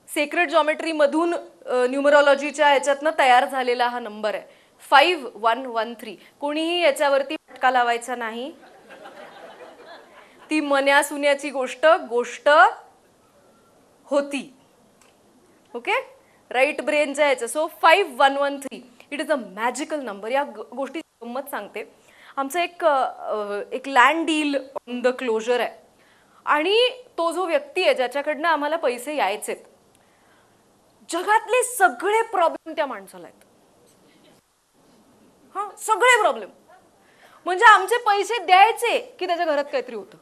सेक्रेट जॉमेट्री मधून न्यूमरोलॉजीच्या ह्याच्यातनं तयार झालेला हा नंबर आहे. 5113. कोणीही याच्यावरती फटका लावायचा नाही. ती मन्या सुन्याची गोष्ट होती. ओके, राईट ब्रेनच्या ह्याचं. So 5113 it is a magical number. या गोष्टी गंमत सांगते. आमचं एक land deal on the closure आहे आणि तो जो व्यक्ती आहे ज्याच्याकडनं आम्हाला पैसे यायचेत, जगातले सगळे प्रॉब्लेम त्या माणसाला आहेत. हा, सगळे प्रॉब्लेम. म्हणजे आमचे पैसे द्यायचे की त्याच्या घरात काहीतरी होतं.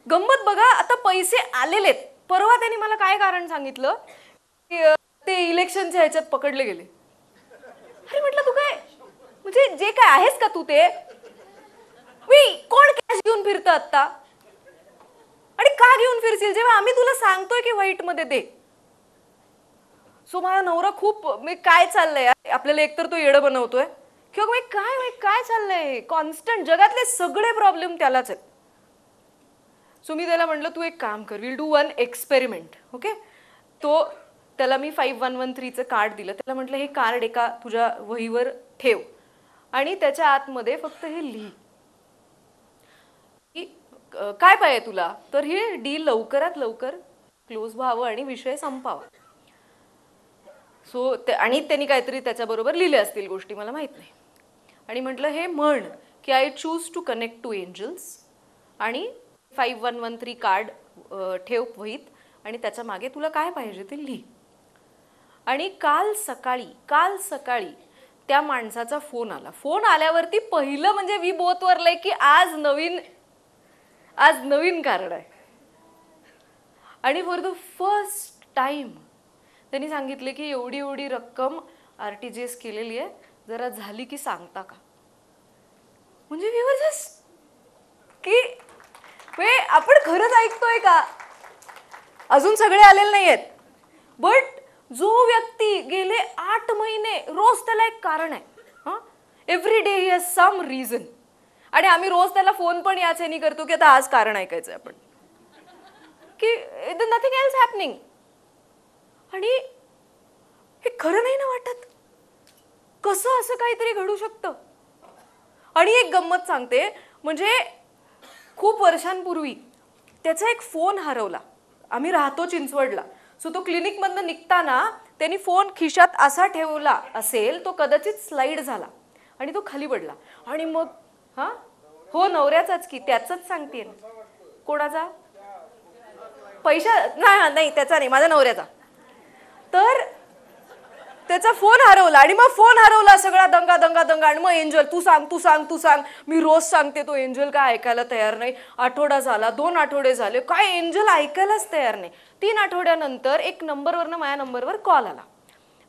गंमत बघा, आता पैसे आलेलेत. परवा त्यांनी मला काय कारण सांगितलं की ते इलेक्शनच्या ह्याच्यात पकडले गेले. अरे म्हटलं तू काय, म्हणजे जे काय आहेस का तू ते, कोण कॅश घेऊन फिरतं आता, आणि का घेऊन फिरशील जेव्हा आम्ही तुला सांगतोय की व्हाईट मध्ये दे. सो माझा नवरा खूप, मी काय चाललंय आपल्याला, एकतर तो येडं बनवतोय किंवा काय चाललंय, कॉन्स्टंट जगातले सगळे प्रॉब्लेम त्यालाच आहेत. सो मी त्याला म्हटलं तू एक काम कर, will do one experiment. Okay, त्याला मी 5113चं कार्ड दिलं. त्याला म्हटलं हे कार्ड एका तुझ्या वहीवर ठेव आणि त्याच्या आतमध्ये फक्त हे लिही की काय पाहिजे तुला, तर हे डील लवकरात लवकर क्लोज व्हावं आणि विषय संपावा. सो आणि त्यांनी काहीतरी त्याच्याबरोबर लिहिले असतील गोष्टी, मला माहित नाही. आणि म्हटलं हे म्हण की I choose to connect to angels आणि 5113 कार्ड ठेव वहीत आणि त्याच्या मागे तुला काय पाहिजे ते लिही. आणि काल सकाळी त्या माणसाचा फोन आला. फोन आल्यावरती पहिलं म्हणजे वी बोथ वर लाईक की आज नवीन कार्ड आहे. आणि फॉर द फर्स्ट टाइम त्यांनी सांगितले की एवढी रक्कम RTGS केलेली आहे, जरा झाली की सांगता का. म्हणजे वी वर जस्ट की आपण खरंच ऐकतोय का. अजून सगळे आलेले नाहीयेत, बट जो व्यक्ती गेले 8 महिने रोज त्याला एक कारण आहे, every day he has some reason. आणि आम्ही रोज त्याला फोन पण याच ह्यानी करतो की आता आज कारण ऐकायचंय आपण, की नथिंग एल्स हॅपनिंग. आणि हे खरं नाही ना वाटत, कसं असं काहीतरी घडू शकतं. आणि एक गंमत सांगते, म्हणजे खूप वर्षांपूर्वी त्याचा एक फोन हरवला. आम्ही राहतो चिंचवडला, सो तो क्लिनिकमधनं निघताना त्यांनी फोन खिशात असा ठेवला असेल, तो कदाचित स्लाइड झाला आणि तो खाली पडला. आणि मग हो नवऱ्याचाच की, त्याचाच सांगते. कोणाचा पैसा नाही त्याचा नाही, माझ्या नवऱ्याचा. तर त्याचा फोन हरवला आणि मग फोन हरवला, सगळा दंगा. आणि मग एंजल तू सांग. मी रोज सांगते, तो एंजल काय ऐकायला तयार नाही. आठवडा झाला, 2 आठवडे झाले, काय एंजल ऐकायलाच तयार नाही. 3 आठवड्यानंतर एक नंबरवरनं माझ्या नंबरवर कॉल आला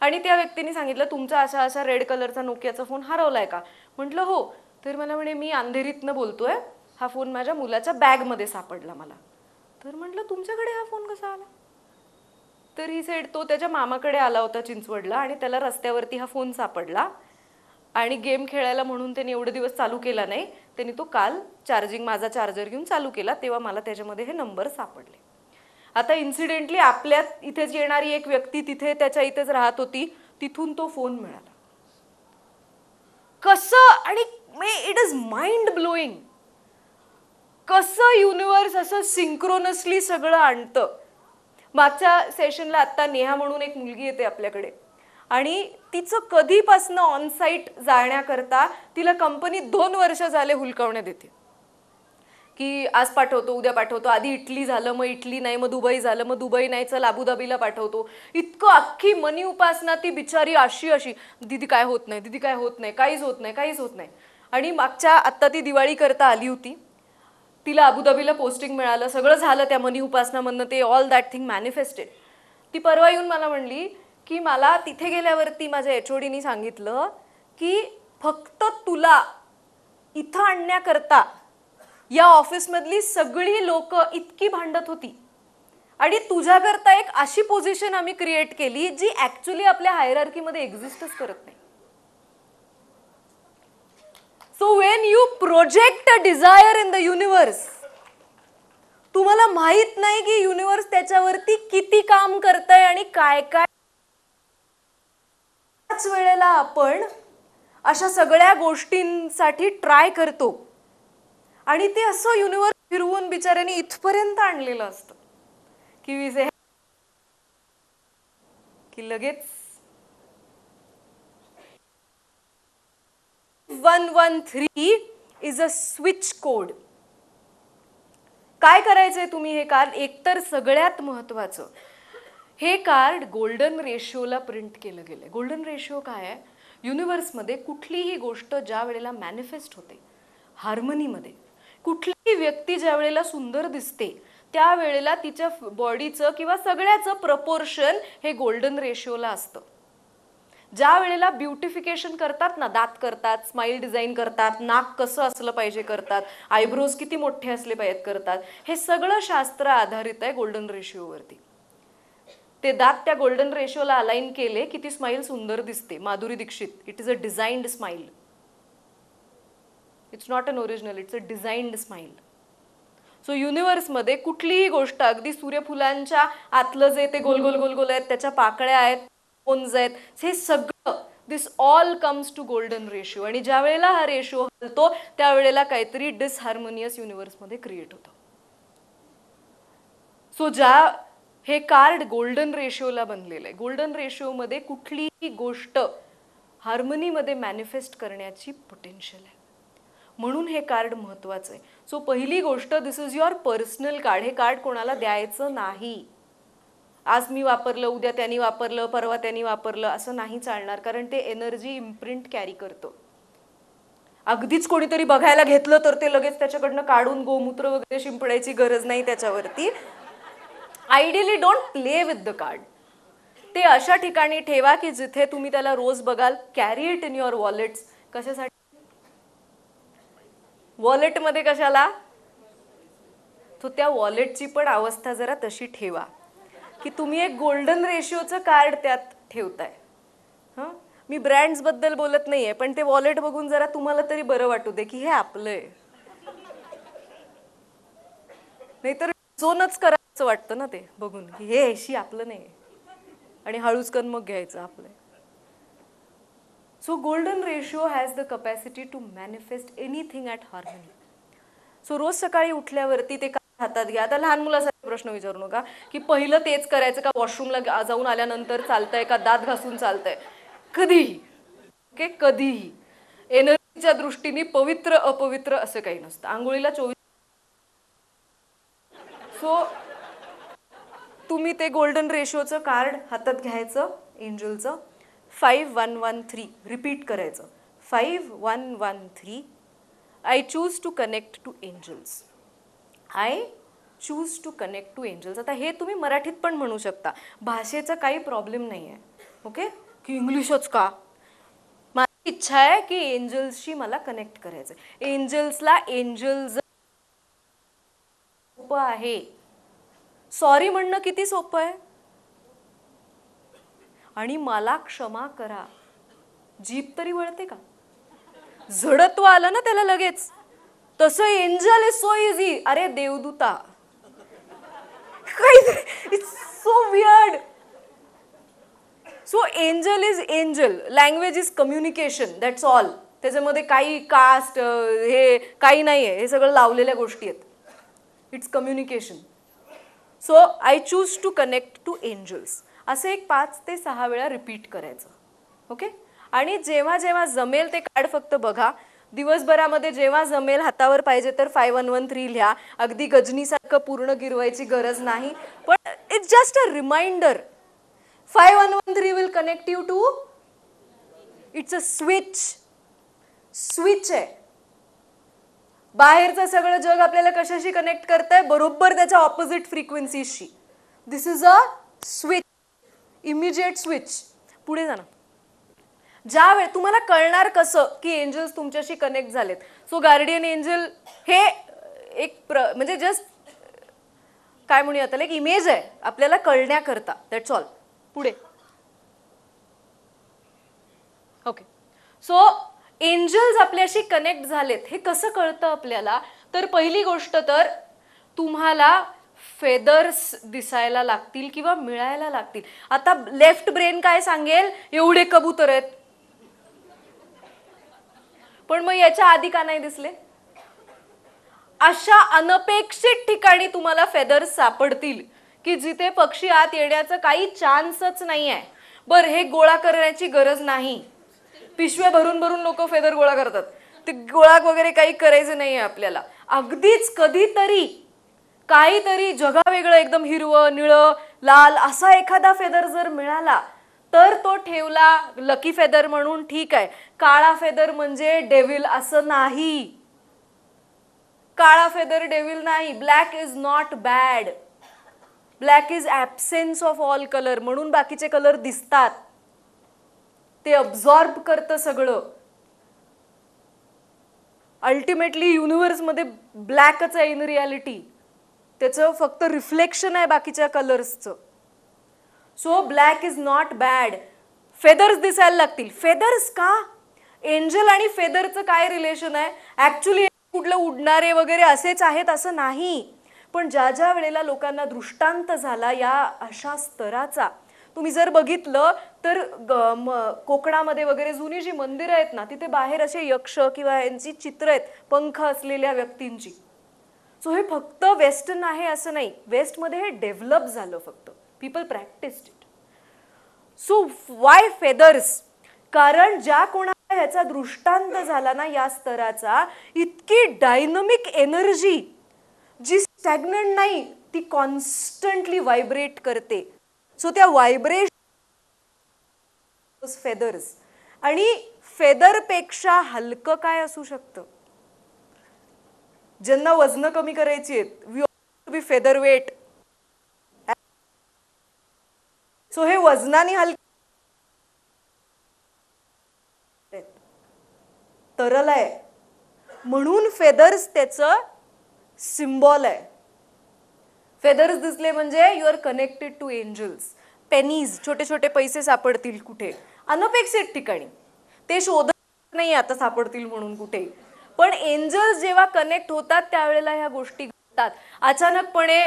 आणि त्या व्यक्तीने सांगितलं तुमचा असा रेड कलरचा नोकियाचा फोन हरवलाय का. म्हटलं हो. तर मला म्हणे मी अंधेरीतनं बोलतोय, हा फोन माझ्या मुलाच्या बॅगमध्ये सापडला मला. तर म्हटलं तुमच्याकडे हा फोन कसा आला. तर ही सेड तो त्याच्या मामाकडे आला होता चिंचवडला आणि त्याला रस्त्यावरती हा फोन सापडला आणि गेम खेळायला म्हणून त्याने एवढे दिवस चालू केला नाही. त्यांनी तो काल माझा चार्जर घेऊन चालू केला, तेव्हा मला त्याच्यामध्ये हे नंबर सापडले. आता इन्सिडेंटली आपल्या इथेच येणारी एक व्यक्ती तिथे त्याच्या इथेच राहत होती, तिथून तो फोन मिळाला. कसं, आणि इट इज माइंड ब्लोईंग, कसं युनिव्हर्स असं सिंक्रोनसली सगळं आणतं. मागच्या सेशनला आत्ता नेहा म्हणून एक मुलगी येते आपल्याकडे आणि तिचं कधीपासनं ऑनसाईट जाण्याकरता तिला कंपनी 2 वर्ष झाले हुलकावण्या देते की आज पाठवतो, उद्या पाठवतो. आधी इटली झालं, मग इटली नाही, मग दुबई झालं, मग दुबई नाही, चल अबुधाबीला पाठवतो. इतकं अख्खी मनी उपासना ती बिचारी अशी दीदी काय होत नाही, काहीच होत नाही. आणि मागच्या आत्ता ती दिवाळी करता आली होती, तिला अबुधाबीला पोस्टिंग मिळालं, सगळं झालं त्या मनी उपासनामधनं, ते ऑल दॅट थिंग मॅनिफेस्टेड. ती परवा येऊन मला म्हणली की मला तिथे गेल्यावरती माझ्या HODनी सांगितलं की फक्त तुला इथं आणण्याकरता या ऑफिसमधली सगळी लोक इतकी भांडत होती आणि तुझ्याकरता एक अशी पोझिशन आम्ही क्रिएट केली जी ऍक्च्युली आपल्या हायरार्कीमध्ये एक्झिस्टच करत नाही. So when you project a desire in the universe, तुम्हाला माहित नाही की युनिव्हर्स त्याच्यावरती किती काम करतंय आणि काय त्याच वेळेला आपण अशा सगळ्या गोष्टींसाठी ट्राय करतो आणि ते असं युनिव्हर्स फिरवून बिचाऱ्याने इथपर्यंत आणलेलं असतं की लगेच 113 इज अ स्विच कोड. काय करायचंय तुम्ही हे कार्ड, एकतर सगळ्यात महत्वाचं हे कार्ड गोल्डन रेशिओला प्रिंट केलं गेलंय. गोल्डन रेशिओ काय आहे, युनिव्हर्समध्ये कुठलीही गोष्ट ज्या वेळेला मॅनिफेस्ट होते हार्मनीमध्ये, कुठलीही व्यक्ती ज्या वेळेला सुंदर दिसते त्यावेळेला तिच्या बॉडीचं किंवा सगळ्याचं प्रपोर्शन हे गोल्डन रेशिओला असतं. ज्या वेळेला ब्युटिफिकेशन करतात ना, दात करतात, स्माइल डिझाईन करतात, नाक कसं असलं पाहिजे करतात, आयब्रोज किती मोठे असले पाहिजेत करतात, हे सगळं शास्त्र आधारित आहे गोल्डन रेशिओवरती. ते दात त्या गोल्डन रेशिओला अलाइन केले की ती स्माइल सुंदर दिसते. Madhuri Dixit, it is a designed smile, it's not an original, it's a designed smile. So युनिव्हर्समध्ये कुठलीही गोष्ट, अगदी सूर्यफुलांच्या आतलं जे ते गोल गोल गोल गोल आहेत, त्याच्या पाकळ्या आहेत, बोन्स आहेत, हे सगळं दिस all comes to golden ratio. आणि ज्या वेळेला हा रेशिओ हलतो त्यावेळेला काहीतरी डिसहार्मोनियस युनिव्हर्समध्ये क्रिएट होतं. सो हे कार्ड गोल्डन रेशिओला बनलेलं आहे. गोल्डन रेशिओमध्ये कुठलीही गोष्ट हार्मनीमध्ये मॅनिफेस्ट करण्याची पोटेन्शियल आहे. म्हणून हे कार्ड महत्वाचं आहे. सो पहिली गोष्ट, दिस इज युअर पर्सनल कार्ड. हे कार्ड कोणाला द्यायचं नाही. आज मी वापरलं, उद्या त्यांनी वापरलं, परवा त्यांनी वापरलं असं नाही चालणार, कारण ते एनर्जी इम्प्रिंट कॅरी करतो. अगदीच कोणीतरी बघायला घेतलं तर ते लगेच त्याच्याकडनं काढून गोमूत्र वगैरे शिंपडायची गरज नाही त्याच्यावरती. Ideally don't play with the card. ते अशा ठिकाणी ठेवा की जिथे तुम्ही त्याला रोज बघाल. Carry it in your wallets. कशासाठी? वॉलेटमध्ये कशाला? तो त्या वॉलेटची पण अवस्था जरा तशी ठेवा की तुम्ही एक गोल्डन रेशिओचं कार्ड त्यात ठेवताय. हां, मी ब्रँड्स बद्दल बोलत नाहीये, पण ते वॉलेट बघून जरा तुम्हाला तरी बरं वाटू दे की हे आपलं आहे. नाहीतर सोनच करायचं वाटतं ना ते बघून की हे एशी आपलं नाही आणि हळूचकन मग घ्यायचं आपलं. So golden ratio has the capacity to manifest anything at harmony. So रोज सकाळी उठल्यावरती ते हातात घ्या. आता लहान मुलासाठी प्रश्न विचारू नका की पहिलं तेच करायचं का, वॉशरूमला जाऊन आल्यानंतर चालतंय का, दात घासून चालतंय. कधीही, ओके, कधीही. एनर्जीच्या दृष्टीने पवित्र अपवित्र असं काही नसतं. आंघोळीला 24. सो तुम्ही ते गोल्डन रेशिओचं कार्ड हातात घ्यायचं, एंजलचं. 5113 रिपीट करायचं. 5113. I choose to connect to angels. I choose to connect to angels. आता हे तुम्ही मराठीत पण म्हणू शकता, भाषेचा काही प्रॉब्लेम नाही आहे. ओके, की इंग्लिशच का? माझी इच्छा आहे की एंजल्सशी मला कनेक्ट करायचं. एंजल्सला एंजल्स सोपं आहे. सॉरी म्हणणं किती सोपं आहे. आणि मला क्षमा करा, जीभ तरी वळते का? जडत्व आलं ना त्याला लगेच. तसं एंजल इज सो इझी. अरे देवदूता, it's so weird. So angel is angel. Language is communication, that's all. त्याच्यामध्ये काही कास्ट हे काही नाही आहे, हे सगळं लावलेल्या गोष्टी आहेत. It's communication. So I choose to connect to angels असं एक 5 ते 6 वेळा रिपीट करायचं. ओके, आणि जेव्हा जेव्हा जमेल ते कार्ड फक्त बघा. दिवसभरामध्ये जेव्हा जमेल, हातावर पाहिजे तर 5113 लिहा. अगदी गजनीसारखं पूर्ण गिरवायची गरज नाही, पण it's just a reminder. 5113 will connect you to. It's a switch. Switch आहे. बाहेरचं सगळं जग आपल्याला कशाशी कनेक्ट करतंय? बरोबर त्याच्या ऑपोजिट फ्रिक्वेन्सीशी. This is a switch, immediate switch. पुढे जा ना. ज्या वेळ तुम्हाला कळणार कसं की एंजल्स तुमच्याशी कनेक्ट झालेत. सो गार्डियन एंजल हे एक म्हणजे जस्ट काय म्हणूया त्याला, एक इमेज आहे आपल्याला कळण्याकरता. That's all. पुढे. ओके, सो एंजल्स आपल्याशी कनेक्ट झालेत हे कसं कळतं आपल्याला? तर पहिली गोष्ट तर तुम्हाला फेदर्स दिसायला लागतील किंवा मिळायला लागतील. आता लेफ्ट ब्रेन काय सांगेल? एवढे कबूतर आहेत. पण मग याच्या आधी का नाही दिसले? अशा अनपेक्षित ठिकाणी तुम्हाला फेदर्स सापडतील की जिथे पक्षी आत येण्याचं काही चान्सच नाही आहे. बरं, हे गोळा करण्याची गरज नाही. पिशव्या भरून भरून लोक फेदर गोळा करतात. ते गोळा वगैरे काही करायचं नाही आहे आपल्याला. अगदीच कधीतरी काहीतरी जगावेगळं, एकदम हिरवं, निळं, लाल असा एखादा फेदर जर मिळाला तर तो ठेवला लकी फेदर म्हणून, ठीक आहे. काळा फेदर म्हणजे डेव्हिल असं नाही. काळा फेदर डेव्हिल नाही. Black is not bad. Black is absence of all colour. म्हणून बाकीचे कलर दिसतात. ते अब्झॉर्ब करतं सगळं. अल्टिमेटली युनिव्हर्समध्ये ब्लॅकच आहे इन रियालिटी. त्याचं फक्त रिफ्लेक्शन आहे बाकीच्या कलर्सचं. So black is not bad. Feathers दिसायला लागतील. फेदर्स का? एंजल आणि फेदरचं काय रिलेशन आहे? ऍक्च्युली कुठलं उडणारे वगैरे असेच आहेत असं नाही. पण ज्या ज्या वेळेला लोकांना दृष्टांत झाला या अशा स्तराचा, तुम्ही जर बघितलं तर कोकणामध्ये वगैरे जुनी जी मंदिरं आहेत ना, तिथे बाहेर असे यक्ष किंवा यांची चित्र आहेत पंख असलेल्या व्यक्तींची. सो हे फक्त वेस्टर्न आहे असं नाही. वेस्टमध्ये हे डेव्हलप झालं फक्त. People practised it. So Y feathers? कारण ज्या कोणाला ह्याचा दृष्टांत झाला ना या स्तराचा, इतकी डायनमिक एनर्जी जी स्टॅग्नंट नाही, ती कॉन्स्टंटली व्हायब्रेट करते. सो त्या व्हायब्रेशन फेदर्स, आणि फेदरपेक्षा हलकं काय असू शकतं? ज्यांना वजन कमी करायची आहेत, we to be feather weight. So हे वजनाने हलके तरल आहे म्हणून फेदर्स त्याचं सिम्बॉल आहे. फेदर्स दिसले म्हणजे you are connected to angels. Pennies, छोटे छोटे पैसे सापडतील कुठे, अनपेक्षित ठिकाणी, ते शोधत नाही आता सापडतील म्हणून कुठे, पण एंजल्स जेव्हा कनेक्ट होतात त्यावेळेला ह्या गोष्टी घडतात. अचानकपणे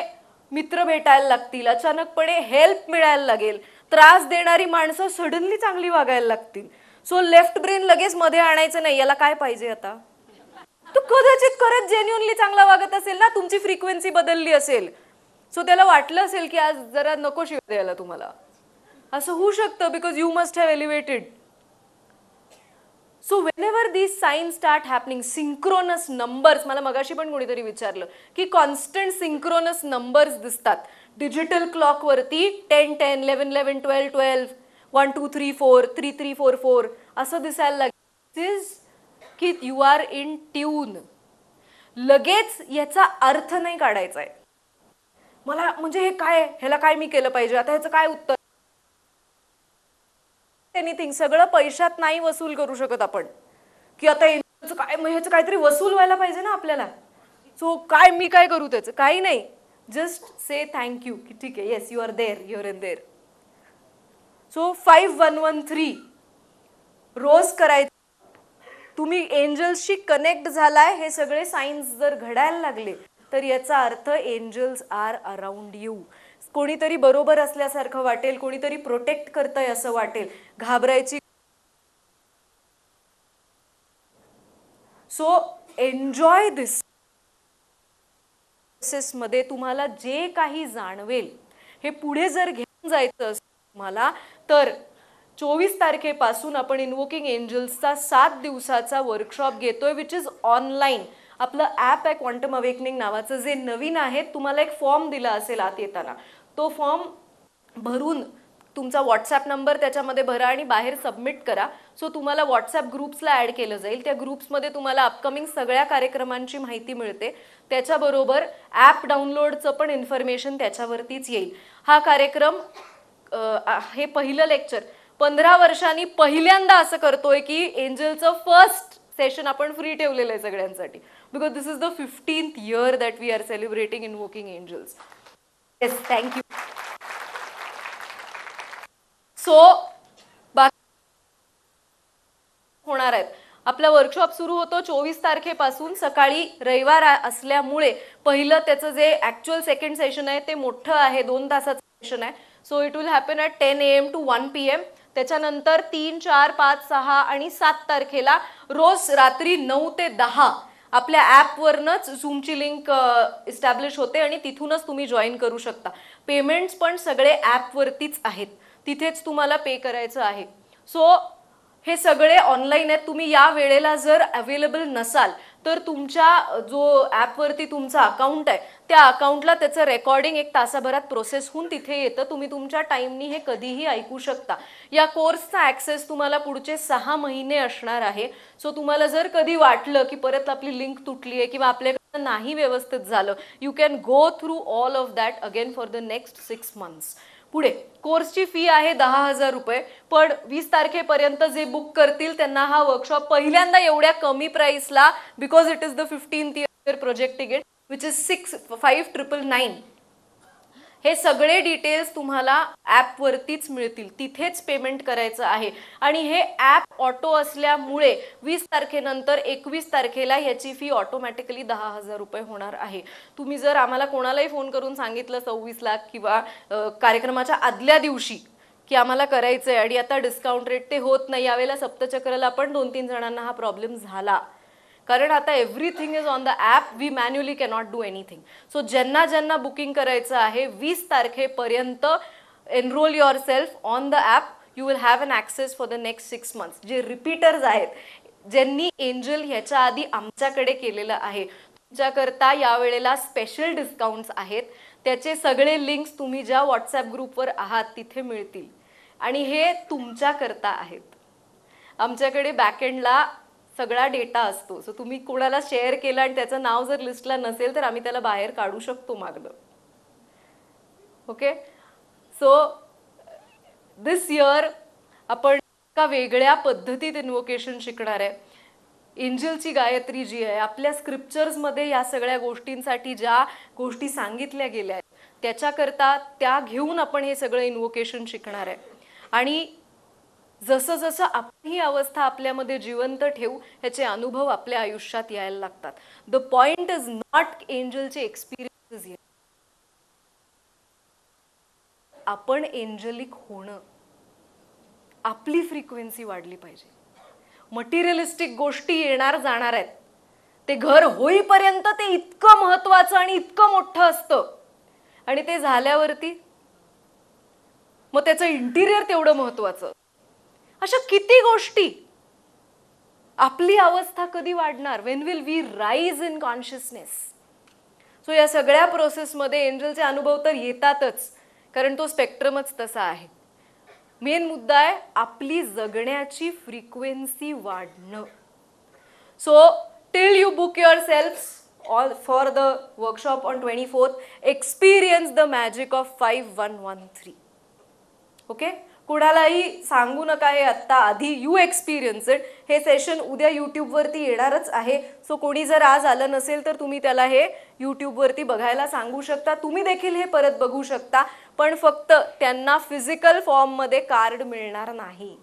मित्र भेटायला लागतील, अचानकपणे हेल्प मिळायला लागेल, त्रास देणारी माणसं सडनली चांगली वागायला लागतील. सो लेफ्ट ब्रेन लगेच मध्ये आणायचं नाही, याला काय पाहिजे आता. तो कदाचित खरंच जेन्युअनली चांगला वागत असेल ना, तुमची फ्रिक्वेन्सी बदलली असेल, सो त्याला वाटलं असेल की आज जरा नको शिव द्यायला तुम्हाला, असं होऊ शकतं, because you must have elevated. So whenever these signs start happening, synchronous numbers, मला मगाशी पण कोणीतरी विचारलं की कॉन्स्टंट सिंक्रोनस नंबर्स दिसतात डिजिटल क्लॉकवरती, 10 10 11 11 12 12 1 2 3 4 3 3 4 4 असं दिसायला लागेल की यू आर इन ट्यून. लगेच याचा अर्थ नाही काढायचा आहे मला, म्हणजे हे काय, ह्याला काय मी केलं पाहिजे, आता ह्याचं काय उत्तर. एनिथिंग, सगळं पैशात नाही वसूल करू शकत आपण, की आता काय ह्याचं काहीतरी वसूल व्हायला पाहिजे ना आपल्याला. सो काय मी काय करू त्याचं, काही नाही, जस्ट से थँक्यू की ठीक आहे, yes you are there, you are in there. So 5113 रोज करायचं. तुम्ही एंजल्सशी कनेक्ट झालाय, हे सगळे सायन्स जर घडायला लागले तर याचा अर्थ एंजल्स आर अराउंड यू. कोणीतरी बरोबर असल्यासारखं वाटेल, कोणीतरी प्रोटेक्ट करतंय असं वाटेल, घाबरायची. सो एन्जॉय दिस मध्ये. तुम्हाला जे काही जाणवेल हे पुढे जर घेऊन जायचं असेल तुम्हाला, तर 24 तारखेपासून आपण इन्वोकिंग एंजल्सचा 7 दिवसाचा वर्कशॉप घेतोय, विच इज ऑनलाईन. आपलं ॲप आहे क्वांटम अवेकनिंग नावाचं, जे नवीन आहे. तुम्हाला एक फॉर्म दिला असेल आत येताना, तो फॉर्म भरून तुमचा व्हॉट्सॲप नंबर त्याच्यामध्ये भरा आणि बाहेर सबमिट करा. सो तुम्हाला व्हॉट्सॲप ग्रुप्सला ॲड केलं जाईल. त्या ग्रुप्समध्ये तुम्हाला अपकमिंग सगळ्या कार्यक्रमांची माहिती मिळते. त्याच्याबरोबर ॲप डाउनलोडचं पण इन्फॉर्मेशन त्याच्यावरतीच येईल. हा कार्यक्रम, हे पहिलं लेक्चर 15 वर्षांनी पहिल्यांदा असं करतोय की एंजलचं फर्स्ट सेशन आपण फ्री ठेवलेलं आहे सगळ्यांसाठी, because this is the 15th year that we are celebrating invoking angels. Yes, thank you. So बाकी होणार आहेत. आपला वर्कशॉप सुरू होतो 24 तारखेपासून. सकाळी रविवार असल्यामुळे पहिलं त्याचं जे ॲक्च्युअल सेकंड सेशन आहे ते मोठं आहे, 2 तासाचं सेशन आहे. So it will happen at 10 AM to 1 PM. त्याच्यानंतर 3, 4, 5, 6 आणि 7 तारखेला रोज रात्री 9 ते 10 आपल्या ॲपवरनंच झूमची लिंक इस्टॅब्लिश होते आणि तिथूनच तुम्ही जॉईन करू शकता. पेमेंट्स पण सगळे ॲपवरतीच आहेत, तिथेच तुम्हाला पे करायचं आहे. सो हे सगळे ऑनलाईन आहेत. तुम्ही या वेळेला जर अवेलेबल नसाल तर तुमच्या जो ॲपवरती तुमचा अकाउंट आहे त्या अकाउंटला त्याचं रेकॉर्डिंग 1 तासाभरात प्रोसेस होऊन तिथे येतं. तुम्ही तुमच्या टाईमनी हे कधीही ऐकू शकता. या कोर्सचा ॲक्सेस तुम्हाला पुढचे 6 महिने असणार आहे. सो तुम्हाला जर कधी वाटलं की परत आपली लिंक तुटली आहे किंवा आपल्याकडे नाही व्यवस्थित झालं, you can go through all of that again for the next 6 months. पुढे कोर्सची फी आहे 10,000 रुपये, पण 20 तारखेपर्यंत जे बुक करतील त्यांना हा वर्कशॉप पहिल्यांदा एवढ्या कमी प्राइसला, because it is the 15th year project ticket which is 6,5999. हे सगळे डिटेल्स तुम्हाला ॲपवरतीच मिळतील, तिथेच पेमेंट करायचं आहे. आणि हे ॲप ऑटो असल्यामुळे 20 तारखेनंतर 21 तारखेला याची फी ऑटोमॅटिकली 10,000 रुपये होणार आहे. तुम्ही जर आम्हाला कोणालाही फोन करून सांगितलं 26 लाख किंवा कार्यक्रमाच्या आदल्या दिवशी की आम्हाला करायचं आहे आणि आता डिस्काउंट रेट ते होत नाही, यावेळेला सप्तचक्रला पण 2-3 जणांना हा प्रॉब्लेम झाला, कारण आता everything is on the app, we manually cannot do anything. So ज्यांना बुकिंग करायचं आहे 20 तारखेपर्यंत enrol yourself on the app. You will have an access for the next 6 months. जे रिपीटर्स आहेत, ज्यांनी एंजल ह्याच्या आधी आमच्याकडे केलेलं आहे, तुमच्याकरता यावेळेला स्पेशल डिस्काउंट्स आहेत. त्याचे सगळे लिंक्स तुम्ही ज्या व्हॉट्सॲप ग्रुपवर आहात तिथे मिळतील आणि हे तुमच्याकरता आहेत. आमच्याकडे बॅकएंडला सगळा डेटा असतो. सो तुम्ही कोणाला शेअर केला आणि त्याचं नाव जर लिस्टला नसेल तर आम्ही त्याला बाहेर काढू शकतो मागलं. ओके, सो दिस इयर आपण एका वेगळ्या पद्धतीत इन्व्होकेशन शिकणार आहे. एंजलची गायत्री जी आहे, आपल्या स्क्रिप्चर्समध्ये या सगळ्या गोष्टींसाठी ज्या गोष्टी सांगितल्या गेल्या आहेत त्याच्याकरता त्या घेऊन आपण हे सगळं इन्व्होकेशन शिकणार आहे. आणि जसं जसं आपण ही अवस्था आपल्यामध्ये जिवंत ठेवू ह्याचे अनुभव आपल्या आयुष्यात यायला लागतात. द पॉइंट इज नॉट एंजलचे एक्सपिरियन्सेस, आपण एंजलिक होणं, आपली फ्रिक्वेन्सी वाढली पाहिजे. मटेरियलिस्टिक गोष्टी येणार जाणार आहेत, ते घर होईपर्यंत ते इतकं महत्वाचं आणि इतकं मोठं असतं आणि ते झाल्यावरती मग त्याचं इंटिरियर तेवढं महत्वाचं. अशा किती गोष्टी. आपली अवस्था कधी वाढणार? When will we rise in consciousness? So या सगळ्या प्रोसेसमध्ये एंजलचे अनुभव तर येतातच, कारण तो स्पेक्ट्रमच तसा आहे. मेन मुद्दा आहे आपली जगण्याची फ्रिक्वेन्सी वाढणं. So till you book your self all for the workshop on 24th, experience the magic of 5113. Okay, कुणालाही सांगू नका हे आत्ता, आधी यू एक्सपिरियन्स इट. हे सेशन उद्या यूट्यूबवरती येणारच आहे. सो कोणी जर आज आलं नसेल तर तुम्ही त्याला हे यूट्यूबवरती बघायला सांगू शकता. तुम्ही देखील हे परत बघू शकता, पण फक्त त्यांना फिजिकल फॉर्ममध्ये कार्ड मिळणार नाही.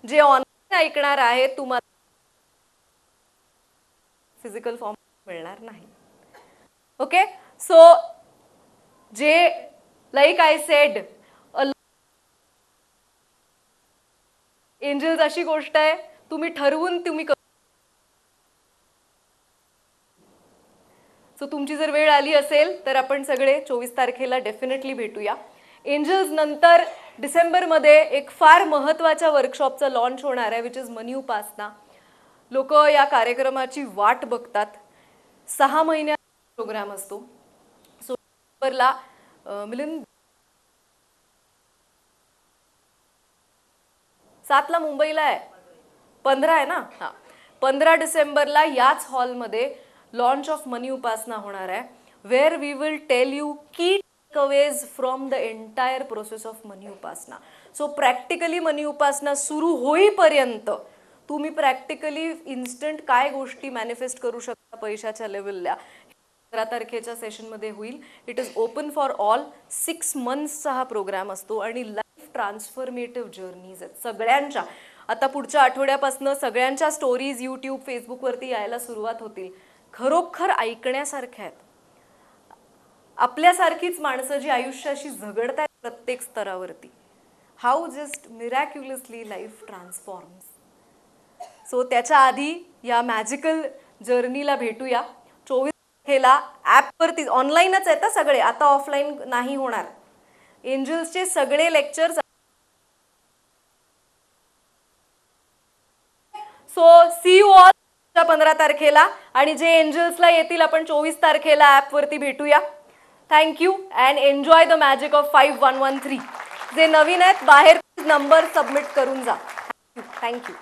जे ऑनलाईन ऐकणार आहे तुम्हाला फिजिकल फॉर्म मिळणार नाही. ओके, सो जे लाईक आय सेड, एंजल्स अशी गोष्ट आहे तुम्ही ठरवून तुम्ही. सो तुमची जर वेळ आली असेल तर आपण सगळे 24 तारखेला डेफिनेटली भेटूया. एंजल्स नंतर डिसेंबरमध्ये एक फार महत्त्वाच्या वर्कशॉपचं लॉन्च होणार आहे, विच इज मनी उपासना. लोक या कार्यक्रमाची वाट बघतात. 6 महिन्याचा प्रोग्राम असतो. सो डिसेंबरला मिलिंद 7 मुंबईला आहे, 15 आहे ना, हां, 15 डिसेंबरला याच हॉलमध्ये लॉन्च ऑफ मनी उपासना होणार आहे, where we will tell you key takeaways from the entire process of money उपासना. सो प्रॅक्टिकली मनी उपासना सुरू होईपर्यंत तुम्ही प्रॅक्टिकली इन्स्टंट काय गोष्टी मॅनिफेस्ट करू शकता पैशाच्या लेवलला 15 तारखेच्या सेशनमध्ये होईल. It is open for all. 6 monthsचा हा प्रोग्राम असतो आणि लाईफ ट्रान्सफॉर्मेटिव्ह जर्नीज आहेत सगळ्यांच्या. आता पुढच्या आठवड्यापासून सगळ्यांच्या स्टोरीज यूट्यूब फेसबुकवरती यायला सुरुवात होतील. खरोखर ऐकण्यासारख्या आहेत. आपल्यासारखीच माणसं जी आयुष्याशी झगडत आहेत प्रत्येक स्तरावरती. How just miraculously life transforms. So त्याच्या आधी या मॅजिकल जर्नीला भेटूया 24 तारखेला. ॲपवरती ऑनलाईनच आहेत ना सगळे, आता ऑफलाईन नाही होणार. एंजल्सचे सगळे lectures. So see you all 15 तारखेला, आणि जे एंजल्सला येतील आपण 24 तारखेला ॲपवरती भेटूया. Thank you and enjoy the magic of 5113. जे नवीन आहेत बाहेर नंबर सबमिट करून जा. थँक्यू.